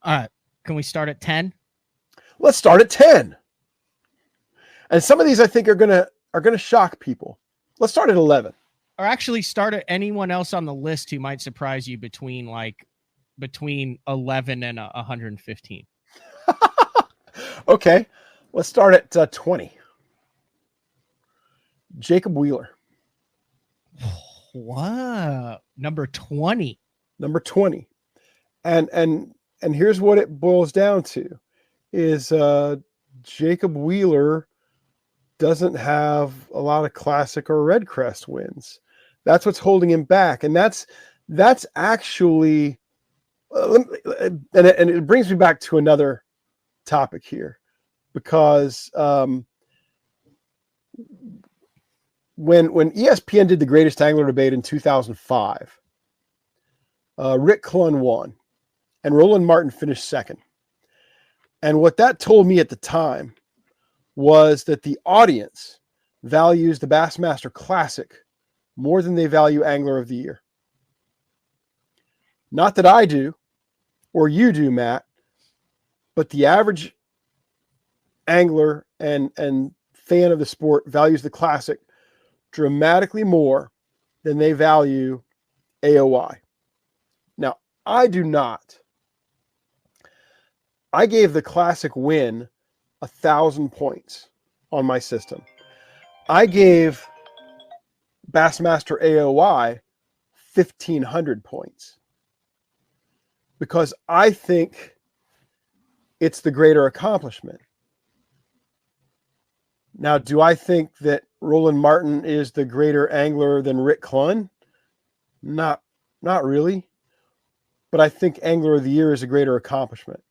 All right. Can we start at 10? Let's start at 10. And some of these I think are gonna shock people. Let's start at 11. Or actually start at anyone else on the list who might surprise you between 11 and 115. Okay. Let's start at 20. Jacob Wheeler. Wow. Number 20. Number 20. And here's what it boils down to is Jacob Wheeler doesn't have a lot of classic or Red Crest wins. That's what's holding him back. And that's actually, and it brings me back to another topic here, because when ESPN did the greatest angler debate in 2005, Rick Clunn won and Roland Martin finished second. And what that told me at the time was that the audience values the Bassmaster Classic more than they value Angler of the Year. Not that I do, or you do, Matt, but the average angler and fan of the sport values the Classic dramatically more than they value AOI. Now, I do not. I gave the Classic win 1,000 points on my system. I gave Bassmaster AOI 1,500 points because I think it's the greater accomplishment. Now, do I think that Roland Martin is the greater angler than Rick Clunn? Not really. But I think Angler of the Year is a greater accomplishment.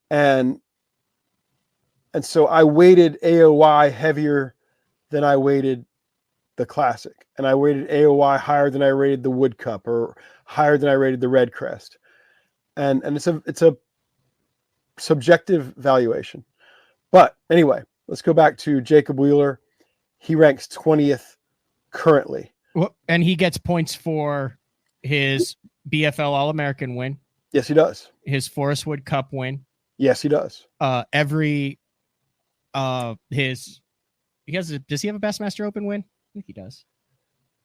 And so I weighted AOY heavier than I weighted the Classic. And I weighted AOY higher than I rated the Wood Cup, or higher than I rated the Red Crest. And it's a subjective valuation. But anyway, let's go back to Jacob Wheeler. He ranks 20th currently. Well, and he gets points for his BFL All-American win. Yes, he does. His Forest Wood Cup win. Yes, he does. Does he have a Bassmaster Open win? I think he does.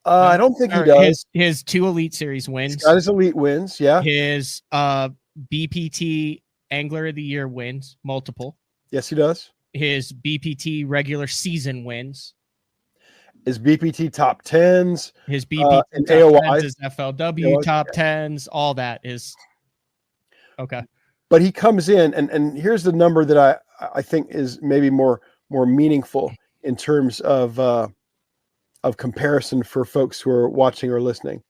I don't think he does. His 2 Elite Series wins. He's got his elite wins, yeah. His BPT Angler of the Year wins, multiple. Yes, he does. His BPT regular season wins. His BPT top 10s. His BPT and top AOY. 10s, his FLW top 10s, all that is okay. But he comes in, and here's the number that I think is maybe more meaningful in terms of comparison for folks who are watching or listening.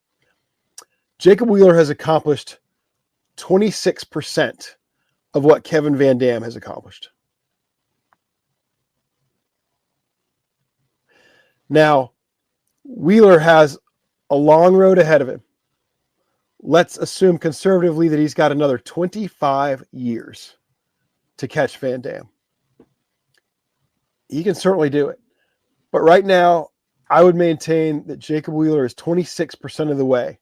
Jacob Wheeler has accomplished 26% of what Kevin Van Dam has accomplished. Now, Wheeler has a long road ahead of him. Let's assume conservatively that he's got another 25 years to catch Van Dam. He can certainly do it. But right now, I would maintain that Jacob Wheeler is 26% of the way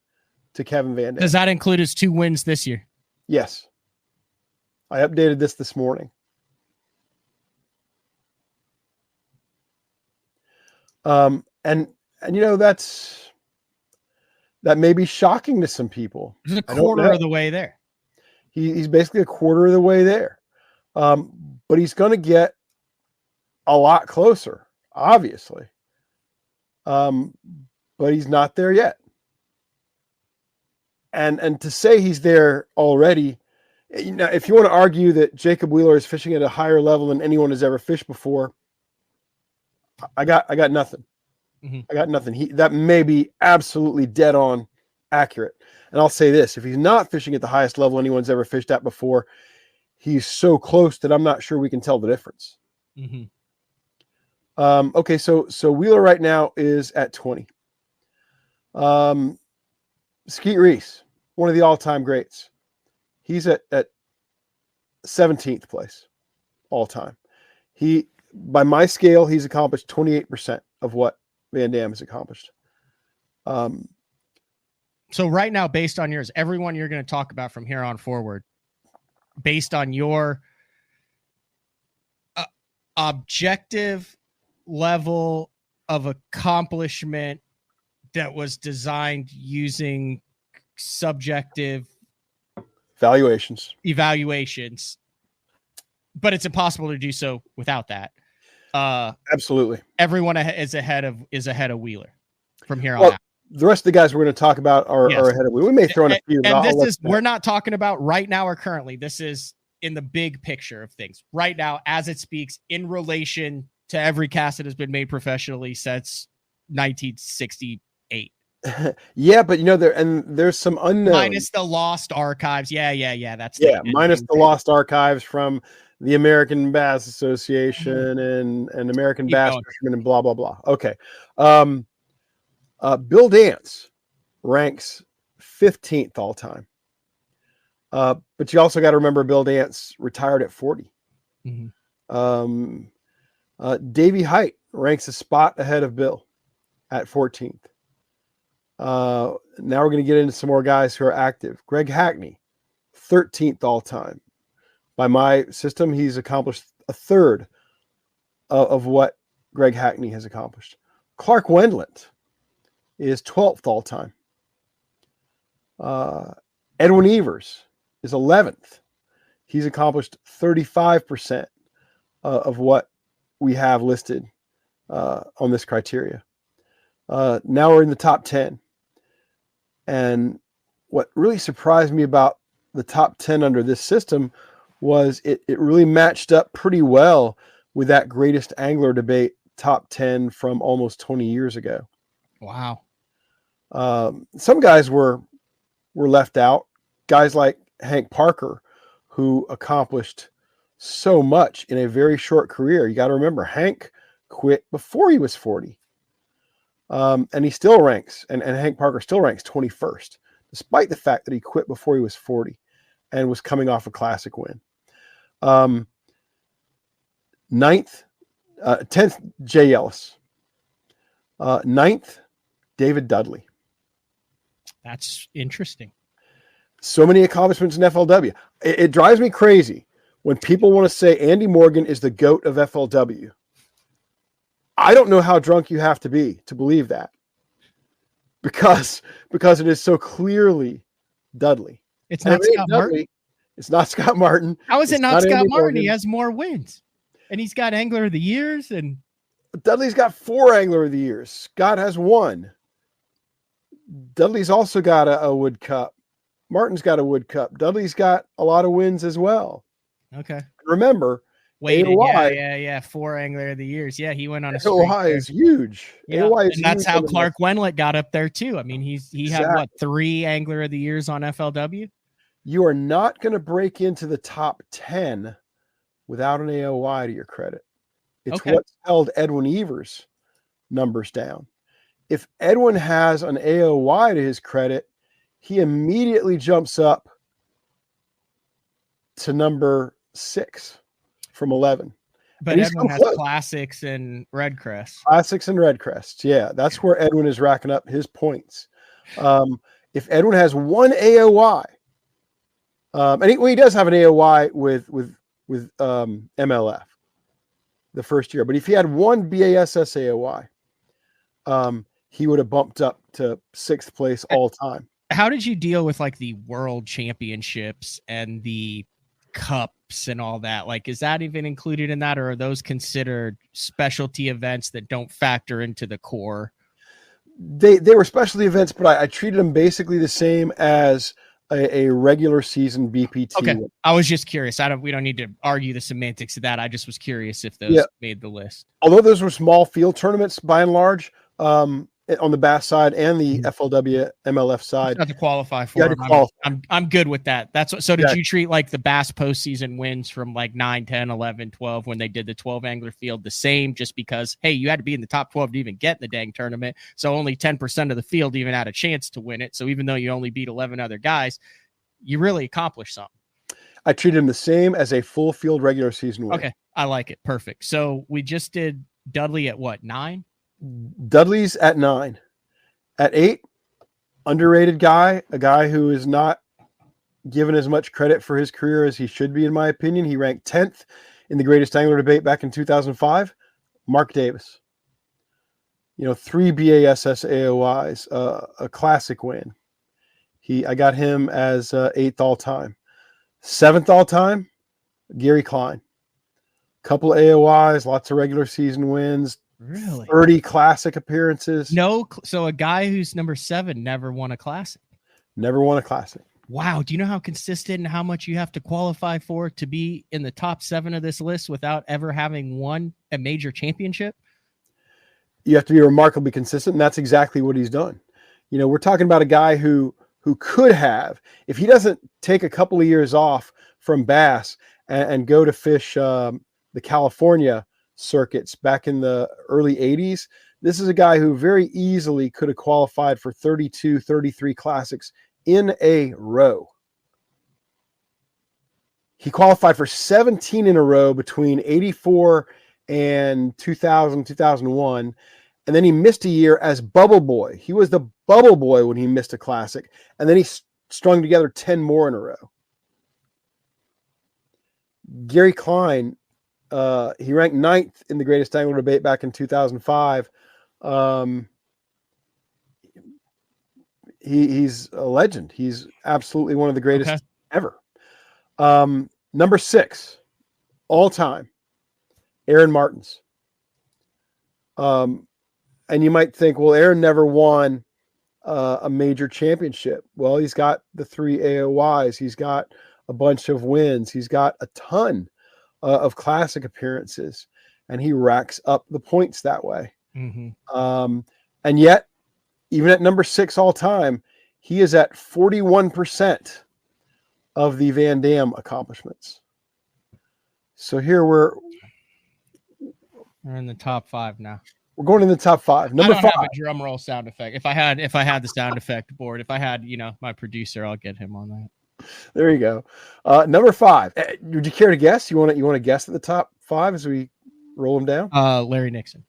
to Kevin Van Dam. Does that include his 2 wins this year? Yes. I updated this morning. And you know, that may be shocking to some people. He's a quarter of the way there. He's basically a quarter of the way there. But he's going to get a lot closer, obviously. But he's not there yet. And to say he's there already, you know, if you want to argue that Jacob Wheeler is fishing at a higher level than anyone has ever fished before, I got nothing. Mm-hmm. I got nothing. That may be absolutely dead on accurate. And I'll say this, if he's not fishing at the highest level anyone's ever fished at before, he's so close that I'm not sure we can tell the difference. Mm-hmm. Okay, so Wheeler right now is at 20. Skeet Reese, one of the all-time greats. He's at 17th place all time. By my scale, he's accomplished 28% of what Van Dam has accomplished. So right now, based on yours, everyone you're going to talk about from here on forward, based on your objective level of accomplishment that was designed using subjective evaluations, but it's impossible to do so without that. Absolutely. Everyone is ahead of Wheeler from here on out. The rest of the guys we're going to talk about are ahead of Wheeler. We may throw in a few. And we're not talking about right now or currently. This is in the big picture of things right now, as it speaks in relation to every cast that has been made professionally since 1968. Yeah, but you know, there's some unknown. Minus the lost archives. Yeah. That's minus the lost archives from the American Bass Association and American Bass Fishermen and blah blah blah. Okay. Bill Dance ranks 15th all time. But you also got to remember Bill Dance retired at 40. Mm-hmm. Davey Height ranks a spot ahead of Bill at 14th. Now we're going to get into some more guys who are active. Greg Hackney, 13th all time. By my system, he's accomplished a third of what Greg Hackney has accomplished. Clark Wendlandt is 12th all time. Edwin Evers is 11th. He's accomplished 35% of what we have listed on this criteria. Now we're in the top 10. And what really surprised me about the top 10 under this system was it really matched up pretty well with that greatest angler debate top 10 from almost 20 years ago. Wow. Some guys were left out. Guys like Hank Parker, who accomplished so much in a very short career. You got to remember, Hank quit before he was 40. And he still ranks, and Hank Parker still ranks 21st, despite the fact that he quit before he was 40 and was coming off a classic win. 10th, Jay Ellis. 9th, David Dudley. That's interesting. So many accomplishments in FLW. It drives me crazy when people want to say Andy Morgan is the GOAT of FLW. I don't know how drunk you have to be to believe that, because it is so clearly Dudley. It's not Scott Dudley, Martin. It's not Scott Martin. How is it not Scott Andy Martin? Morgan. He has more wins, and he's got Angler of the Years. And Dudley's got 4 Angler of the Years. Scott has 1. Dudley's also got a Wood Cup. Martin's got a Wood Cup. Dudley's got a lot of wins as well. okay, Remember, waited. AOI, Yeah. 4 Angler of the Years. Yeah, he went on a AOI streak is huge. there. Yeah. AOI is And that's huge how on the Clark Wenlett got up there too. I mean, he had Exactly. what, 3 Angler of the Years on FLW? You are not going to break into the top 10 without an AOI, to your credit. It's Okay. what held Edwin Evers' numbers down. If Edwin has an AOI to his credit, he immediately jumps up to number 6 from 11. But And he's Edwin come has close. Classics and Red Crest. Classics and Red Crests. Yeah, that's where Edwin is racking up his points. If Edwin has 1 AOI, and he does have an AOI with MLF the first year, but if he had 1 BASS AOI, he would have bumped up to 6th place all time. How did you deal with like the World Championships and the cups and all that? Like, is that even included in that, or are those considered specialty events that don't factor into the core? They were specialty events, but I treated them basically the same as a regular season BPT. Okay, I was just curious. We don't need to argue the semantics of that. I just was curious if those made the list. Although those were small field tournaments by and large, on the Bass side and the FLW MLF side. You had to qualify for You had to them. qualify. I'm good with that. That's what. So did Yeah. you treat like the Bass postseason wins from like 9, 10, 11, 12 when they did the 12 angler field the same, just because, hey, you had to be in the top 12 to even get in the dang tournament. So only 10% of the field even had a chance to win it. So even though you only beat 11 other guys, you really accomplished something. I treated them the same as a full field regular season win. Okay. I like it. Perfect. So we just did Dudley at what, 9? Dudley's at 9. At 8, underrated guy, a guy who is not given as much credit for his career as he should be, in my opinion. He ranked 10th in the greatest angler debate back in 2005. Mark Davis. 3 BASS AOIs, a classic win. I got him as 8th all time. 7th all time, Gary Klein. Couple AOIs, lots of regular season wins. Really? 30 classic appearances. No. So a guy who's number 7 never won a classic. Never won a classic. Wow. Do you know how consistent and how much you have to qualify for to be in the top 7 of this list without ever having won a major championship? You have to be remarkably consistent, and that's exactly what he's done. We're talking about a guy who could have, if he doesn't take a couple of years off from Bass and go to fish the California circuits back in the early 80s, this is a guy who very easily could have qualified for 32, 33 classics in a row. He qualified for 17 in a row between 84 and 2000, 2001. And then he missed a year as Bubble Boy. He was the Bubble Boy when he missed a classic. And then he strung together 10 more in a row. Gary Klein, he ranked 9th in the greatest angler debate back in 2005. He's a legend. He's absolutely one of the greatest ever. Number 6, all time, Aaron Martins. And you might think, well, Aaron never won a major championship. Well, he's got the 3 AOYs. He's got a bunch of wins. He's got a ton of classic appearances. and he racks up the points that way. Mm-hmm. And yet, even at number 6 all time, he is at 41% of the Van Dam accomplishments. So here we're in the top 5 now. We're going in the top 5. Number 5. I don't have a drum roll sound effect. If I had the sound effect board, if I had, my producer, I'll get him on that. There you go. Number 5. Would you care to guess? You want to guess at the top 5 as we roll them down? Larry Nixon.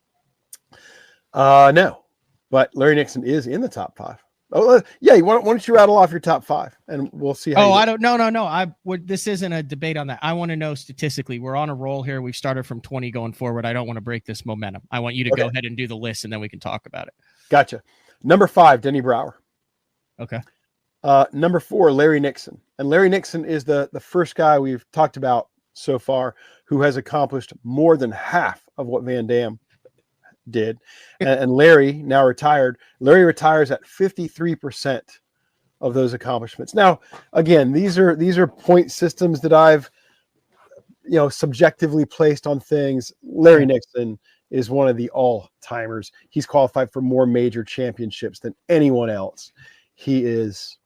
No, but Larry Nixon is in the top 5. Oh, yeah. Why don't you rattle off your top 5 and we'll see how. I don't. No. This isn't a debate on that. I want to know statistically. We're on a roll here. We've started from 20 going forward. I don't want to break this momentum. I want you to go ahead and do the list, and then we can talk about it. Gotcha. Number 5, Denny Brower. Okay. Number 4, Larry Nixon, and Larry Nixon is the first guy we've talked about so far who has accomplished more than half of what Van Dam did. And Larry, now retired, Larry retires at 53% of those accomplishments. Now, again, these are point systems that I've subjectively placed on things. Larry Nixon is one of the all-timers. He's qualified for more major championships than anyone else. He is.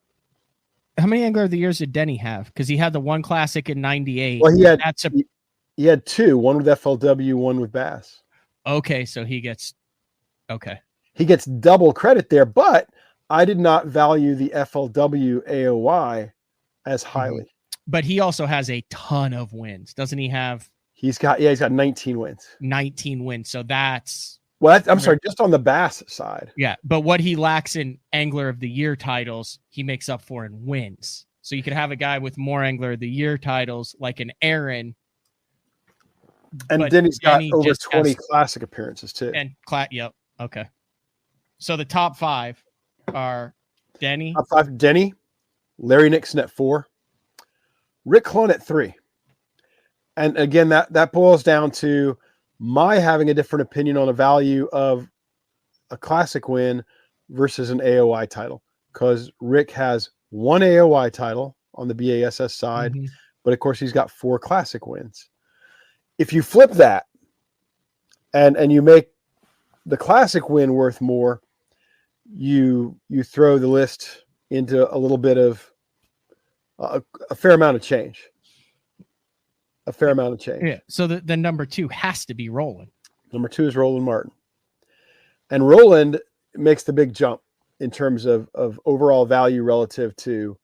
How many Angler of the Years did Denny have? Because he had the one classic in '98. Well, he had 2, one with FLW, one with Bass. Okay, so he gets double credit there, but I did not value the FLW AOY as highly. But he also has a ton of wins, doesn't he have? He's got 19 wins. 19 wins, so that's I'm sorry, just on the Bass side. Yeah, but what he lacks in Angler of the Year titles, he makes up for in wins. So you could have a guy with more Angler of the Year titles, like an Aaron. And then he's got over 20 classic appearances too. And yep. Okay. So the top 5 are Denny. Top 5, Denny, Larry Nixon at 4, Rick Clunn at 3. And again, that boils down to my having a different opinion on the value of a classic win versus an AOI title. Because Rick has 1 AOI title on the BASS side, but of course he's got 4 classic wins. If you flip that and you make the classic win worth more, you throw the list into a little bit of a fair amount of change. Yeah. So the number 2 has to be Roland. Number 2 is Roland Martin. And Roland makes the big jump in terms of overall value relative to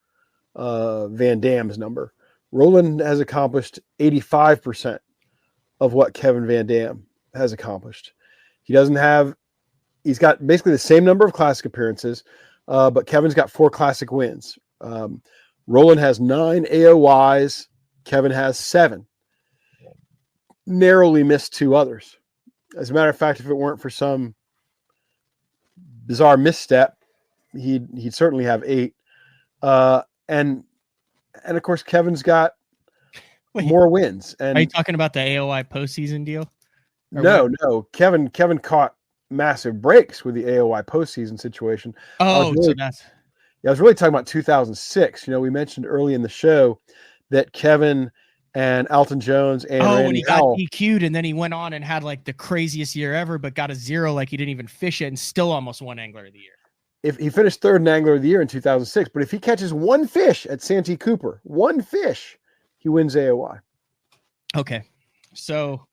Van Dam's number. Roland has accomplished 85% of what Kevin Van Dam has accomplished. He's got basically the same number of classic appearances, but Kevin's got 4 classic wins. Roland has 9 AOYs. Kevin has 7. Narrowly missed 2 others. As a matter of fact, if it weren't for some bizarre misstep, he'd certainly have 8. And of course, Kevin's got more wins. And are you talking about the AOI postseason deal? No. Kevin caught massive breaks with the AOI postseason situation. I was really talking about 2006. We mentioned early in the show that Kevin and Alton Jones and Randy when he Howell, got DQ'd and then he went on and had like the craziest year ever, but got a 0, like he didn't even fish it and still almost won Angler of the Year. If he finished 3rd in Angler of the Year in 2006, but if he catches 1 fish at Santee Cooper, 1 fish, he wins AOI. Okay. So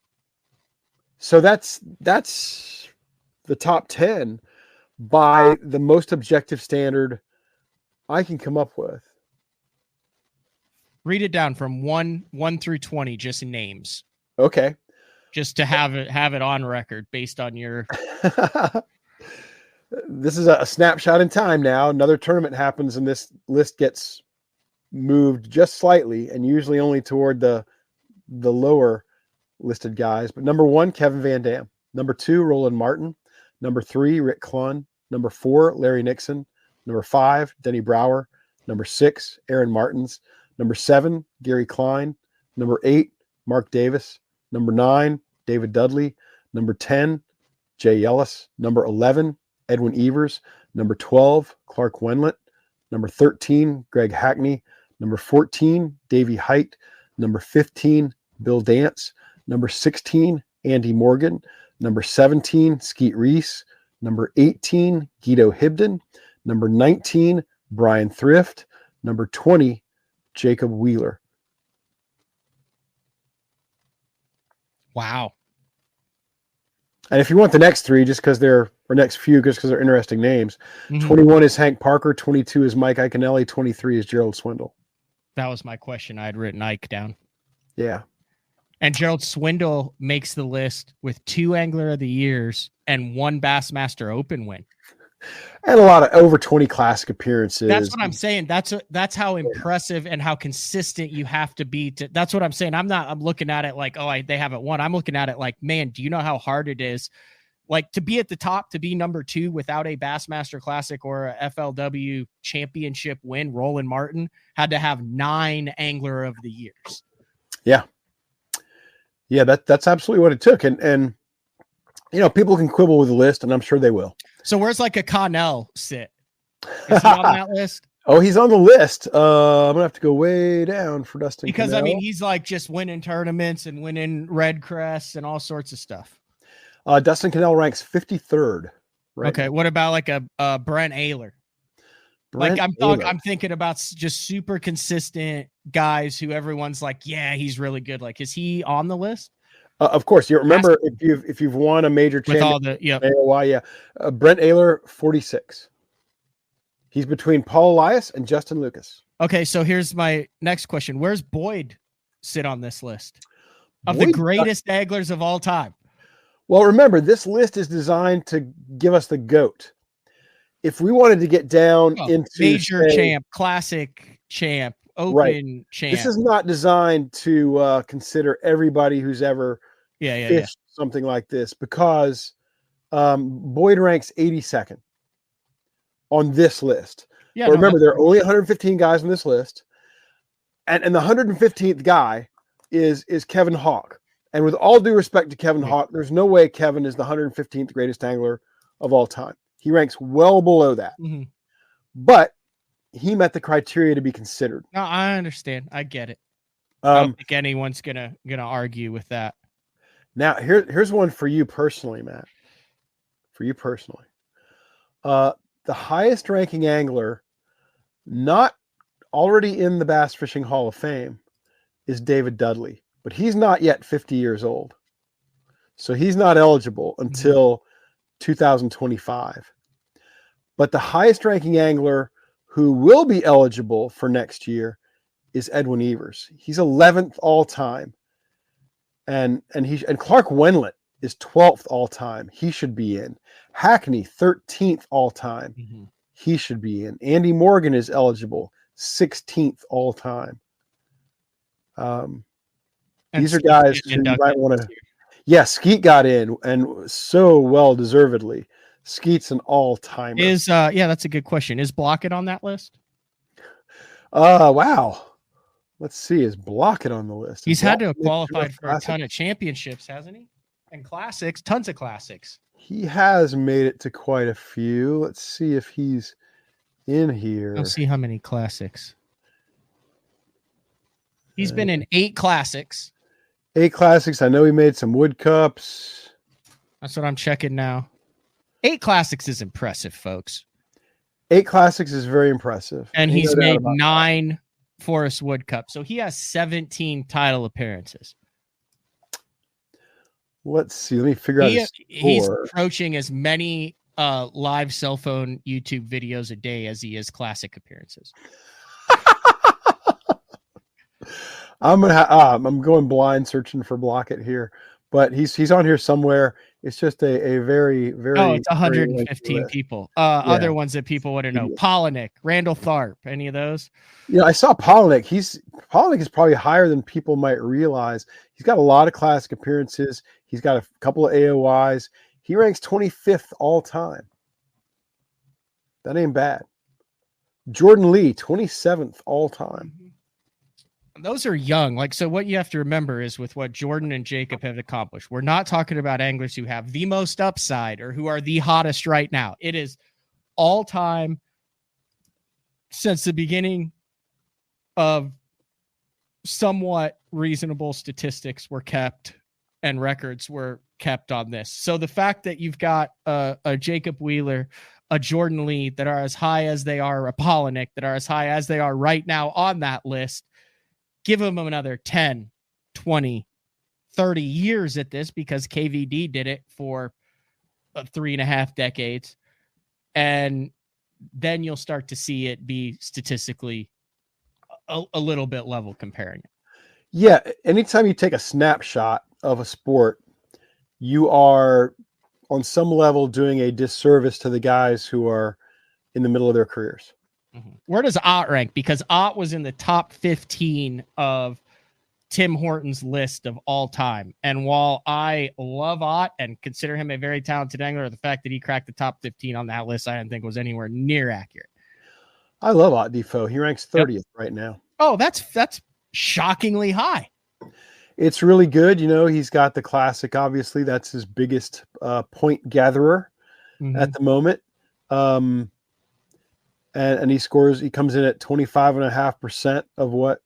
that's the top 10 by the most objective standard I can come up with. Read it down from 1 through 20, just names. Okay. Just to have it on record based on your. This is a snapshot in time now. Another tournament happens and this list gets moved just slightly and usually only toward the lower listed guys. But number 1, Kevin Van Dam. Number 2, Roland Martin. Number 3, Rick Clunn. Number 4, Larry Nixon. Number 5, Denny Brower. Number 6, Aaron Martins. Number 7, Gary Klein. Number 8, Mark Davis. Number 9, David Dudley. Number 10, Jay Ellis. Number 11, Edwin Evers. Number 12, Clark Wenlett. Number 13, Greg Hackney. Number 14, Davey Height. Number 15, Bill Dance. Number 16, Andy Morgan. Number 17, Skeet Reese. Number 18, Guido Hibden. Number 19, Brian Thrift. Number 20, Jacob Wheeler. Wow. And if you want the next three, just because they're, or next few, just because they're interesting names, 21 is Hank Parker, 22 is Mike Iaconelli, 23 is Gerald Swindle. That was my question. I had written Ike down. Yeah. And Gerald Swindle makes the list with 2 Angler of the Years and 1 Bassmaster Open win. And a lot of over 20 classic appearances. That's what I'm saying. That's how impressive and how consistent you have to be. That's what I'm saying. I'm looking at it like, they haven't won. I'm looking at it like, man, do you know how hard it is? Like, to be at the top, to be number 2 without a Bassmaster Classic or a FLW championship win. Roland Martin had to have 9 Angler of the Years. Yeah. Yeah, that's absolutely what it took. And people can quibble with the list, and I'm sure they will. So where's like a Connell sit? Is he on that list? Oh, he's on the list. I'm gonna have to go way down for Dustin. Because Connell. I mean, he's like just winning tournaments and winning Red Crests and all sorts of stuff. Dustin Connell ranks 53rd. Right. Okay, what about like a Brent Ayler? I'm thinking about just super consistent guys who everyone's like, yeah, he's really good. Like, is he on the list? Of course, you remember if you've won a major championship, AOY, Brent Ayler, 46. He's between Paul Elias and Justin Lucas. Okay, so here's my next question: where's Boyd sit on this list of the greatest anglers of all time? Well, remember, this list is designed to give us the GOAT. If we wanted to get down into major champ, classic champ, open champ, this is not designed to consider everybody who's ever fished something like this, because Boyd ranks 82nd on this list. Yeah, but remember, there are only 115 guys on this list, and the 115th guy is Kevin Hawk. And with all due respect to Kevin Hawk, there's no way Kevin is the 115th greatest angler of all time. He ranks well below that. Mm-hmm. But he met the criteria to be considered. No, I understand. I get it. I don't think anyone's gonna argue with that. Now, here's one for you personally, Matt. For you personally. The highest ranking angler, not already in the Bass Fishing Hall of Fame, is David Dudley. But he's not yet 50 years old. So he's not eligible until 2025. But the highest ranking angler who will be eligible for next year is Edwin Evers. He's 11th all time. And Clark Wendlandt is 12th all time. He should be in. Hackney, 13th all time. Mm-hmm. He should be in. Andy Morgan is eligible, 16th all time. These are guys who you might want to. Yeah, Skeet got in, and so well deservedly. Skeet's an all-timer. That's a good question. Is Blockett on that list? Wow. Let's see. Is Blockett on the list? He's had to have qualified for a ton of championships, hasn't he? And classics, tons of classics. He has made it to quite a few. Let's see if he's in here. Let's see how many classics. He's been in 8 classics. 8 classics. I know he made some Wood Cups. That's what I'm checking now. 8 classics is impressive, folks. 8 classics is very impressive. And he's made 9 Forrest Wood Cups. So he has 17 title appearances. Let's see. Let me figure out his score. He's approaching as many live cell phone YouTube videos a day as he is classic appearances. I'm going blind searching for Blockett here, but he's on here somewhere. It's just a very, very. Oh, it's 115 people. Other ones that people want to know: Polinick, Randall Tharp, any of those? Yeah, I saw Polinick. Polinick is probably higher than people might realize. He's got a lot of classic appearances. He's got a couple of AOYs. He ranks 25th all time. That ain't bad. Jordan Lee, 27th all time. Those are young. Like, so what you have to remember is with what Jordan and Jacob have accomplished, we're not talking about anglers who have the most upside or who are the hottest right now. It is all time since the beginning of somewhat reasonable statistics were kept and records were kept on this. So the fact that you've got a Jacob Wheeler, a Jordan Lee that are as high as they are, a Polinick that are as high as they are right now on that list, give them another 10, 20, 30 years at this, because KVD did it for 3.5 decades. And then you'll start to see it be statistically a little bit level comparing it. Yeah. Anytime you take a snapshot of a sport, you are on some level doing a disservice to the guys who are in the middle of their careers. Mm-hmm. Where does Ott rank? Because Ott was in the top 15 of Tim Horton's list of all time. And while I love Ott and consider him a very talented angler, the fact that he cracked the top 15 on that list, I didn't think was anywhere near accurate. I love Ott Defoe. He ranks 30th right now. Oh, that's shockingly high. It's really good. You know, he's got the classic, obviously that's his biggest point gatherer at the moment. And he comes in at 25.5% of what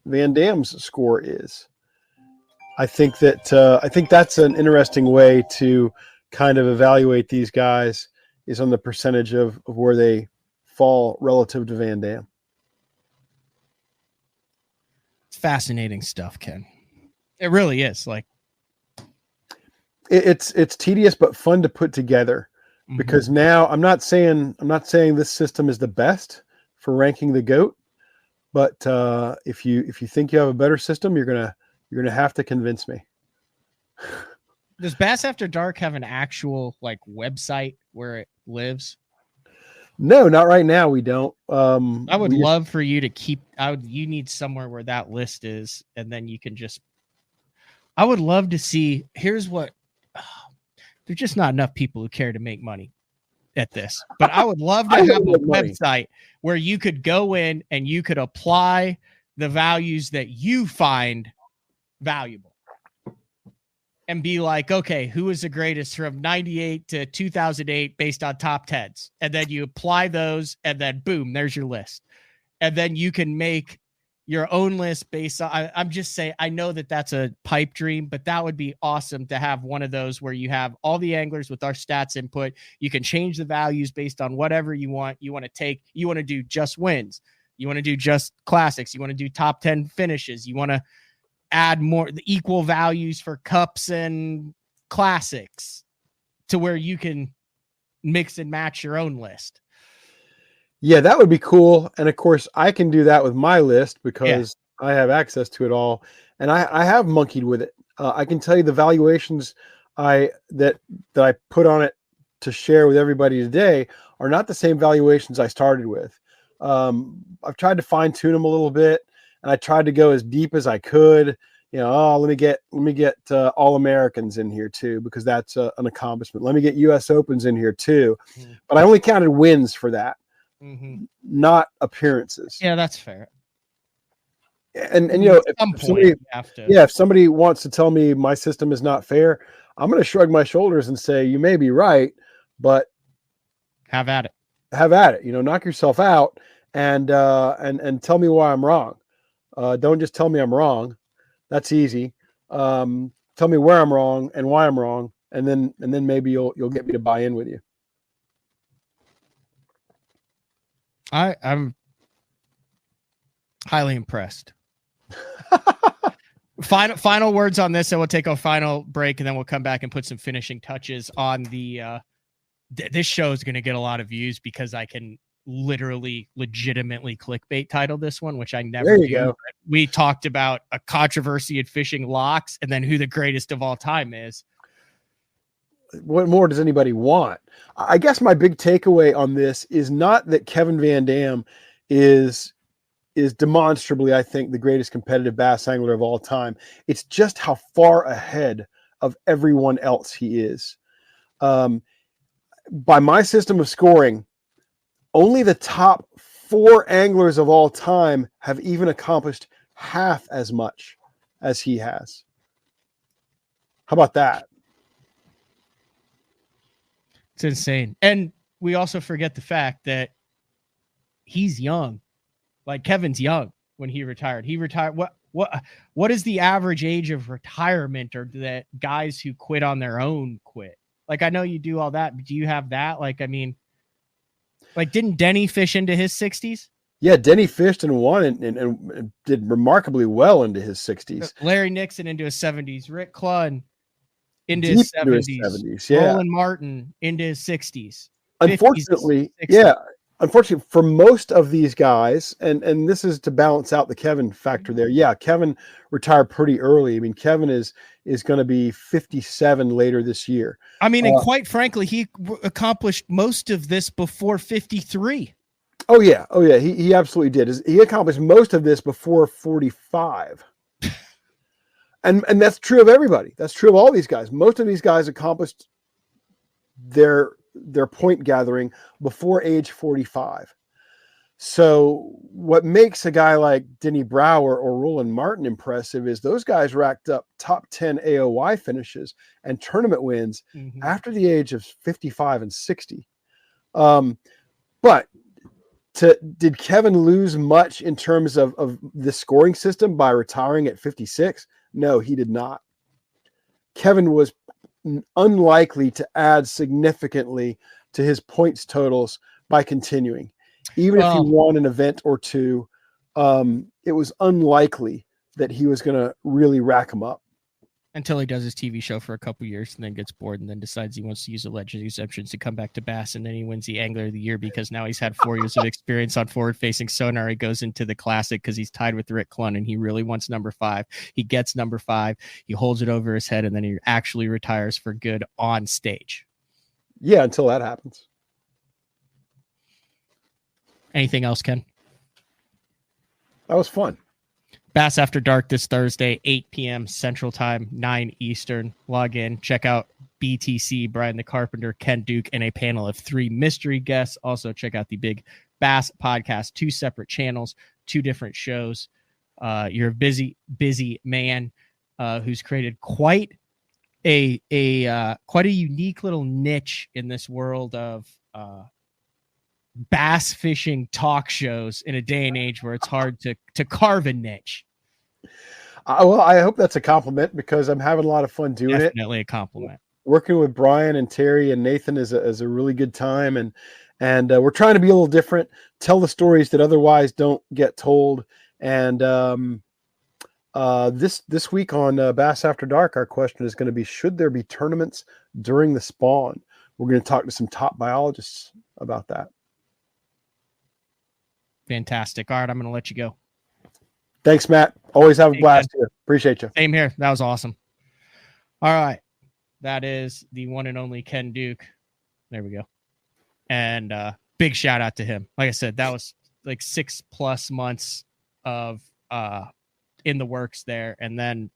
Van Dam's score is. I think that's an interesting way to kind of evaluate these guys, is on the percentage of where they fall relative to Van Dam. It's fascinating stuff, Ken. It really is. Like, it's tedious but fun to put together, because now I'm not saying this system is the best for ranking the GOAT, but if you think you have a better system, you're gonna have to convince me. Does Bass After Dark have an actual like website where it lives? No, not right now. We don't. I would love for you to keep. You need somewhere where that list is, and then you can just. I would love to see. Here's what. There's just not enough people who care to make money at this, but I would love to have a website where you could go in and you could apply the values that you find valuable, and be like, okay, who is the greatest from 98 to 2008 based on top 10s? And then you apply those, and then boom, there's your list. And then you can make your own list based on, I'm just saying, I know that that's a pipe dream, but that would be awesome to have one of those where you have all the anglers with our stats input. You can change the values based on whatever you want. You want to do just wins. You want to do just classics. You want to do top 10 finishes. You want to add more the equal values for cups and classics, to where you can mix and match your own list. Yeah, that would be cool. And of course, I can do that with my list because I have access to it all, and I have monkeyed with it. I can tell you the valuations that I put on it to share with everybody today are not the same valuations I started with. I've tried to fine tune them a little bit, and I tried to go as deep as I could. You know, let me get All Americans in here too, because that's an accomplishment. Let me get U.S. Opens in here too, but I only counted wins for that. Not appearances. Yeah, that's fair. And you know, if somebody wants to tell me my system is not fair, I'm going to shrug my shoulders and say, you may be right, but have at it. Have at it. You know, knock yourself out and tell me why I'm wrong. Don't just tell me I'm wrong. That's easy. Tell me where I'm wrong and why I'm wrong, and then maybe you'll get me to buy in with you. I'm highly impressed. Final words on this, and we'll take a final break, and then we'll come back and put some finishing touches on the. This show is going to get a lot of views because I can legitimately clickbait title this one, which I never do. Go. We talked about a controversy in fishing locks, and then who the greatest of all time is. What more does anybody want? I guess my big takeaway on this is not that Kevin Van Dam is demonstrably, I think, the greatest competitive bass angler of all time. It's just how far ahead of everyone else he is. By my system of scoring, only the top 4 anglers of all time have even accomplished half as much as he has. How about that? It's insane. And we also forget the fact that he's young. Like, Kevin's young when he retired. He retired. what is the average age of retirement, or that guys who quit on their own quit? Like, I know you do all that, but do you have that? Like, I mean, like, didn't Denny fish into his 60s? Yeah, Denny fished and won and did remarkably well into his 60s. Larry Nixon into his 70s. Rick Clunn into Deep his into 70s. his 70s, yeah. Roland Martin into his 60s. Unfortunately, 50s, 60s. yeah. Unfortunately, for most of these guys, and this is to balance out the Kevin factor there. Yeah, Kevin retired pretty early. I mean, Kevin is going to be 57 later this year. I mean, and quite frankly, he accomplished most of this before 53. Oh yeah, he absolutely did. He accomplished most of this before 45. And that's true of everybody. That's true of all these guys. Most of these guys accomplished their point gathering before age 45. So what makes a guy like Denny Brower or Roland Martin impressive is those guys racked up top 10 AOY finishes and tournament wins after the age of 55 and 60. But did Kevin lose much in terms of the scoring system by retiring at 56? No, he did not. Kevin was unlikely to add significantly to his points totals by continuing. Even if he won an event or two, it was unlikely that he was going to really rack them up. Until he does his TV show for a couple years and then gets bored and then decides he wants to use alleged exemptions to come back to bass, and then he wins the Angler of the Year because now he's had 4 years of experience on forward-facing sonar. He goes into the Classic because he's tied with Rick Clunn and he really wants number 5. He gets number 5. He holds it over his head and then he actually retires for good on stage. Yeah, until that happens. Anything else, Ken? That was fun. Bass After Dark this Thursday, 8 p.m. Central Time, 9 Eastern. Log in, check out BTC, Brian the Carpenter, Ken Duke, and a panel of 3 mystery guests. Also, check out the Big Bass Podcast, 2 separate channels, 2 different shows. You're a busy man who's created quite a unique little niche in this world of bass fishing talk shows in a day and age where it's hard to carve a niche. Well, I hope that's a compliment because I'm having a lot of fun doing it. Definitely a compliment. Working with Brian and Terry and Nathan is a really good time, and we're trying to be a little different, tell the stories that otherwise don't get told. And this week on Bass After Dark, our question is going to be: should there be tournaments during the spawn? We're going to talk to some top biologists about that. Fantastic. All right, I'm going to let you go. Thanks, Matt. Always have a blast here. Appreciate you. Same here. That was awesome. All right. That is the one and only Ken Duke. There we go. And big shout out to him. Like I said, that was like 6+ months of in the works there. And then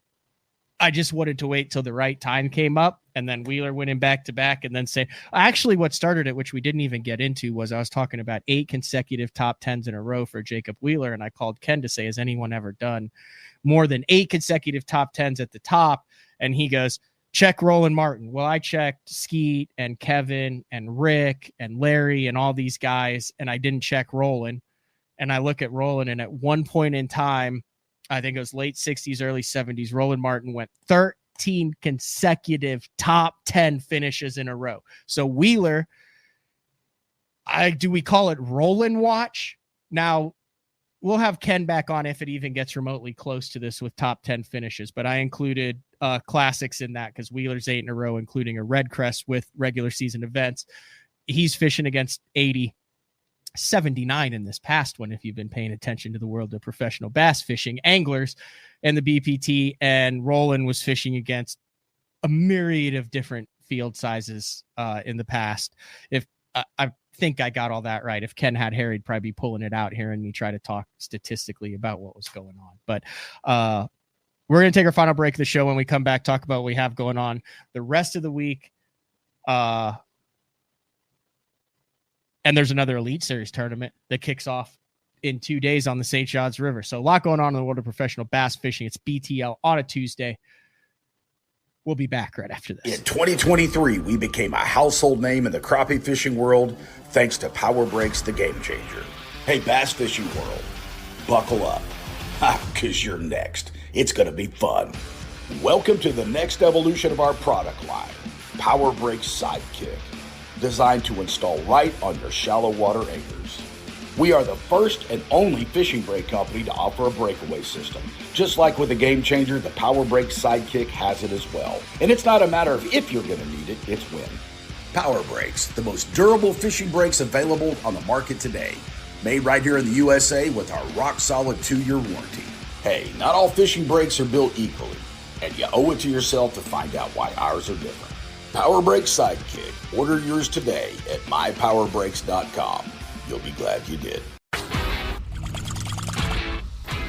I just wanted to wait till the right time came up, and then Wheeler went in back to back, and then say, actually what started it, which we didn't even get into, was I was talking about 8 consecutive top 10s in a row for Jacob Wheeler. And I called Ken to say, has anyone ever done more than 8 consecutive top 10s at the top? And he goes, check Roland Martin. Well, I checked Skeet and Kevin and Rick and Larry and all these guys, and I didn't check Roland. And I look at Roland, and at one point in time, I think it was late 60s, early 70s, Roland Martin went 13 consecutive top 10 finishes in a row. So Wheeler, do we call it Roland watch? Now, we'll have Ken back on if it even gets remotely close to this with top 10 finishes, but I included classics in that because Wheeler's 8 in a row, including a red crest with regular season events. He's fishing against 80. 79 in this past one, if you've been paying attention to the world of professional bass fishing, anglers, and the BPT. And Roland was fishing against a myriad of different field sizes in the past. If I think I got all that right. If Ken had hair, he'd probably be pulling it out, hearing me try to talk statistically about what was going on. But we're going to take our final break of the show. When we come back, talk about what we have going on the rest of the week. And there's another Elite Series tournament that kicks off in 2 days on the St. John's River. So a lot going on in the world of professional bass fishing. It's BTL on a Tuesday. We'll be back right after this. In 2023, we became a household name in the crappie fishing world thanks to Power Breaks, the game changer. Hey, bass fishing world, buckle up. Because you're next. It's going to be fun. Welcome to the next evolution of our product line, Power Brake Sidekick, designed to install right on your shallow water anchors. We are the first and only fishing brake company to offer a breakaway system. Just like with the Game Changer, the Power Brake Sidekick has it as well. And it's not a matter of if you're going to need it, it's when. Power Brakes, the most durable fishing brakes available on the market today. Made right here in the USA with our rock-solid 2-year warranty. Hey, not all fishing brakes are built equally, and you owe it to yourself to find out why ours are different. Power Brake Sidekick. Order yours today at mypowerbrakes.com. You'll be glad you did.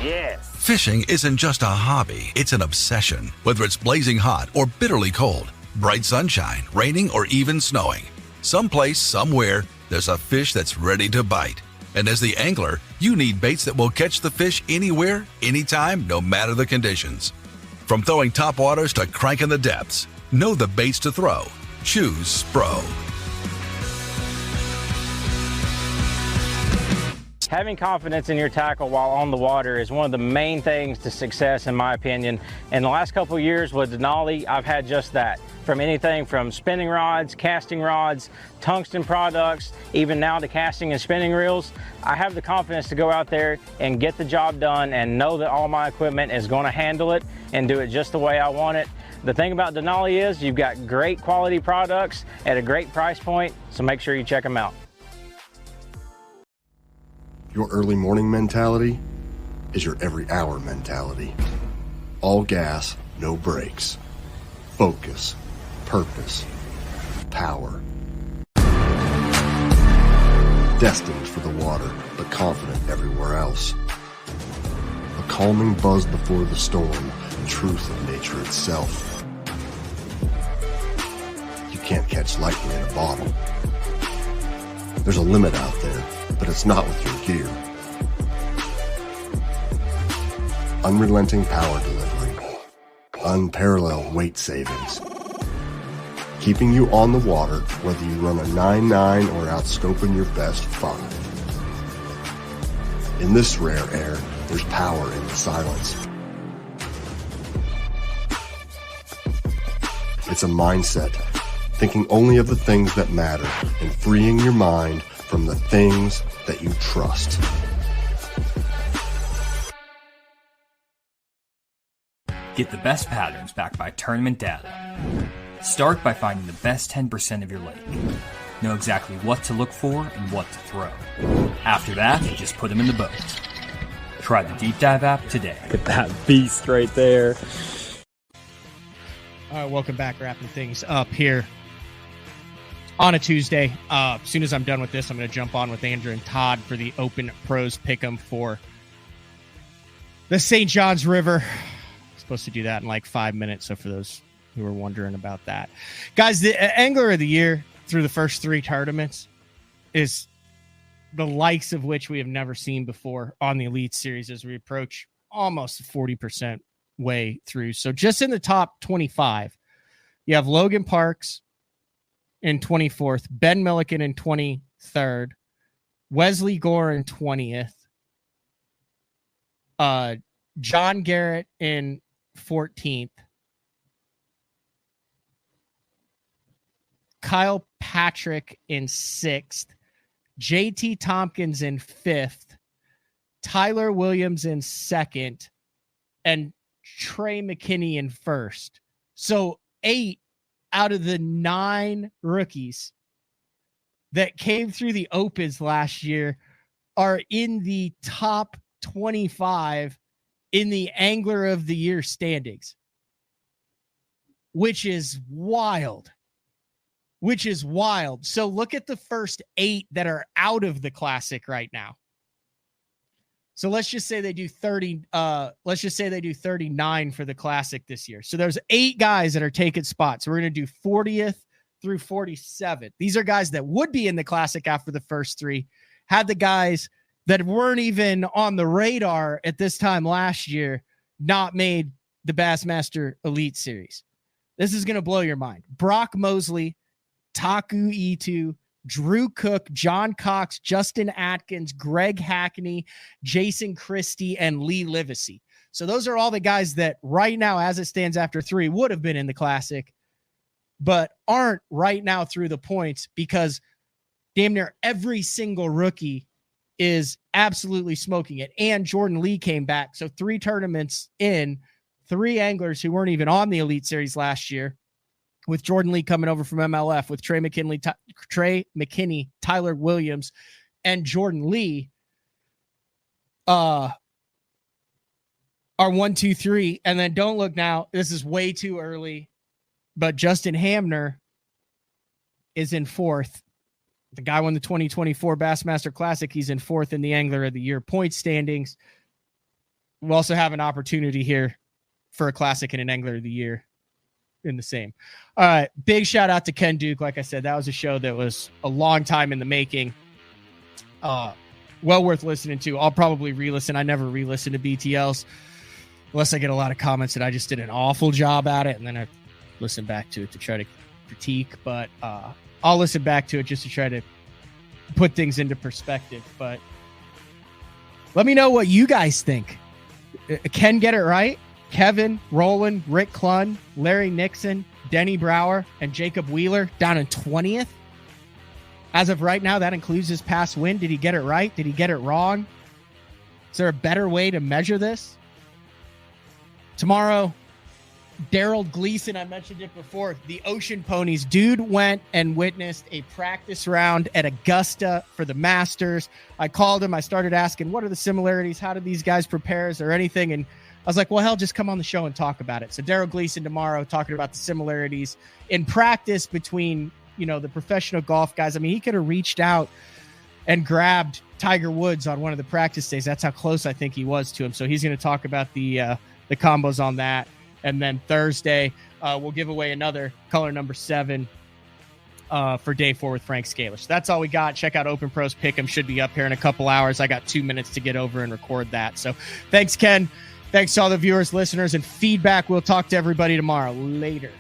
Yes. Fishing isn't just a hobby, it's an obsession. Whether it's blazing hot or bitterly cold, bright sunshine, raining, or even snowing, someplace, somewhere, there's a fish that's ready to bite. And as the angler, you need baits that will catch the fish anywhere, anytime, no matter the conditions. From throwing topwaters to cranking the depths, know the baits to throw. Choose Spro. Having confidence in your tackle while on the water is one of the main things to success, in my opinion. In the last couple of years with Denali, I've had just that. From anything from spinning rods, casting rods, tungsten products, even now to casting and spinning reels, I have the confidence to go out there and get the job done and know that all my equipment is going to handle it and do it just the way I want it. The thing about Denali is you've got great quality products at a great price point, so make sure you check them out. Your early morning mentality is your every hour mentality. All gas, no brakes. Focus, purpose, power. Destined for the water, but confident everywhere else. A calming buzz before the storm, truth of nature itself. You can't catch lightning in a bottle. There's a limit out there, but it's not with your gear. Unrelenting power delivery. Unparalleled weight savings. Keeping you on the water, whether you run a 9.9 or outscoping your best 5. In this rare air, there's power in the silence. It's a mindset, thinking only of the things that matter and freeing your mind from the things that you trust. Get the best patterns backed by tournament data. Start by finding the best 10% of your lake. Know exactly what to look for and what to throw. After that, just put them in the boat. Try the Deep Dive app today. Look at that beast right there. All right, welcome back. Wrapping things up here on a Tuesday. As soon as I'm done with this, I'm going to jump on with Andrew and Todd for the Open Pros Pick'em for the St. Johns River. I'm supposed to do that in like 5 minutes, so for those who are wondering about that. Guys, the Angler of the Year through the first 3 tournaments is the likes of which we have never seen before on the Elite Series as we approach almost 40% way through. So just in the top 25, you have Logan Parks in 24th, Ben Milliken in 23rd, Wesley Gore in 20th, John Garrett in 14th, Kyle Patrick in 6th, JT Tompkins in 5th, Tyler Williams in 2nd, and Trey McKinney in 1st. So 8 out of the 9 rookies that came through the Opens last year are in the top 25 in the Angler of the Year standings, which is wild. So look at the first 8 that are out of the Classic right now. So let's just say they do 30. Let's just say they do 39 for the Classic this year. So there's 8 guys that are taking spots. We're going to do 40th through 47th. These are guys that would be in the Classic after the first 3. Had the guys that weren't even on the radar at this time last year not made the Bassmaster Elite Series. This is going to blow your mind. Brock Mosley, Taku Itu, Drew Cook, John Cox, Justin Atkins, Greg Hackney, Jason Christie, and Lee Livesey. So those are all the guys that right now, as it stands after 3, would have been in the Classic, but aren't right now through the points because damn near every single rookie is absolutely smoking it. And Jordan Lee came back. So 3 tournaments in, 3 anglers who weren't even on the Elite Series last year, with Jordan Lee coming over from MLF, with Trey McKinney, Tyler Williams, and Jordan Lee are 1, 2, 3. And then don't look now. This is way too early, but Justin Hamner is in 4th. The guy won the 2024 Bassmaster Classic. He's in 4th in the Angler of the Year point standings. We'll also have an opportunity here for a Classic and an Angler of the Year in the same. All right. Big shout out to Ken Duke. Like I said, that was a show that was a long time in the making. Well worth listening to. I'll probably re-listen. I never re-listen to BTLs unless I get a lot of comments that I just did an awful job at it. And then I listen back to it to try to critique, but I'll listen back to it just to try to put things into perspective. But let me know what you guys think. Ken get it right? Kevin, Roland, Rick Klun, Larry Nixon, Denny Brower, and Jacob Wheeler down in 20th. As of right now, that includes his past win. Did he get it right? Did he get it wrong? Is there a better way to measure this? Tomorrow, Daryl Gleason, I mentioned it before, the Ocean Ponies. Dude went and witnessed a practice round at Augusta for the Masters. I called him. I started asking, what are the similarities? How do these guys prepare? Is there anything? And I was like, well, hell, just come on the show and talk about it. So Daryl Gleason tomorrow talking about the similarities in practice between, the professional golf guys. I mean, he could have reached out and grabbed Tiger Woods on one of the practice days. That's how close I think he was to him. So he's going to talk about the combos on that. And then Thursday, we'll give away another color number 7 for day 4 with Frank Scalish. So that's all we got. Check out Open Pros Pick'em. Should be up here in a couple hours. I got 2 minutes to get over and record that. So thanks, Ken. Thanks to all the viewers, listeners, and feedback. We'll talk to everybody tomorrow. Later.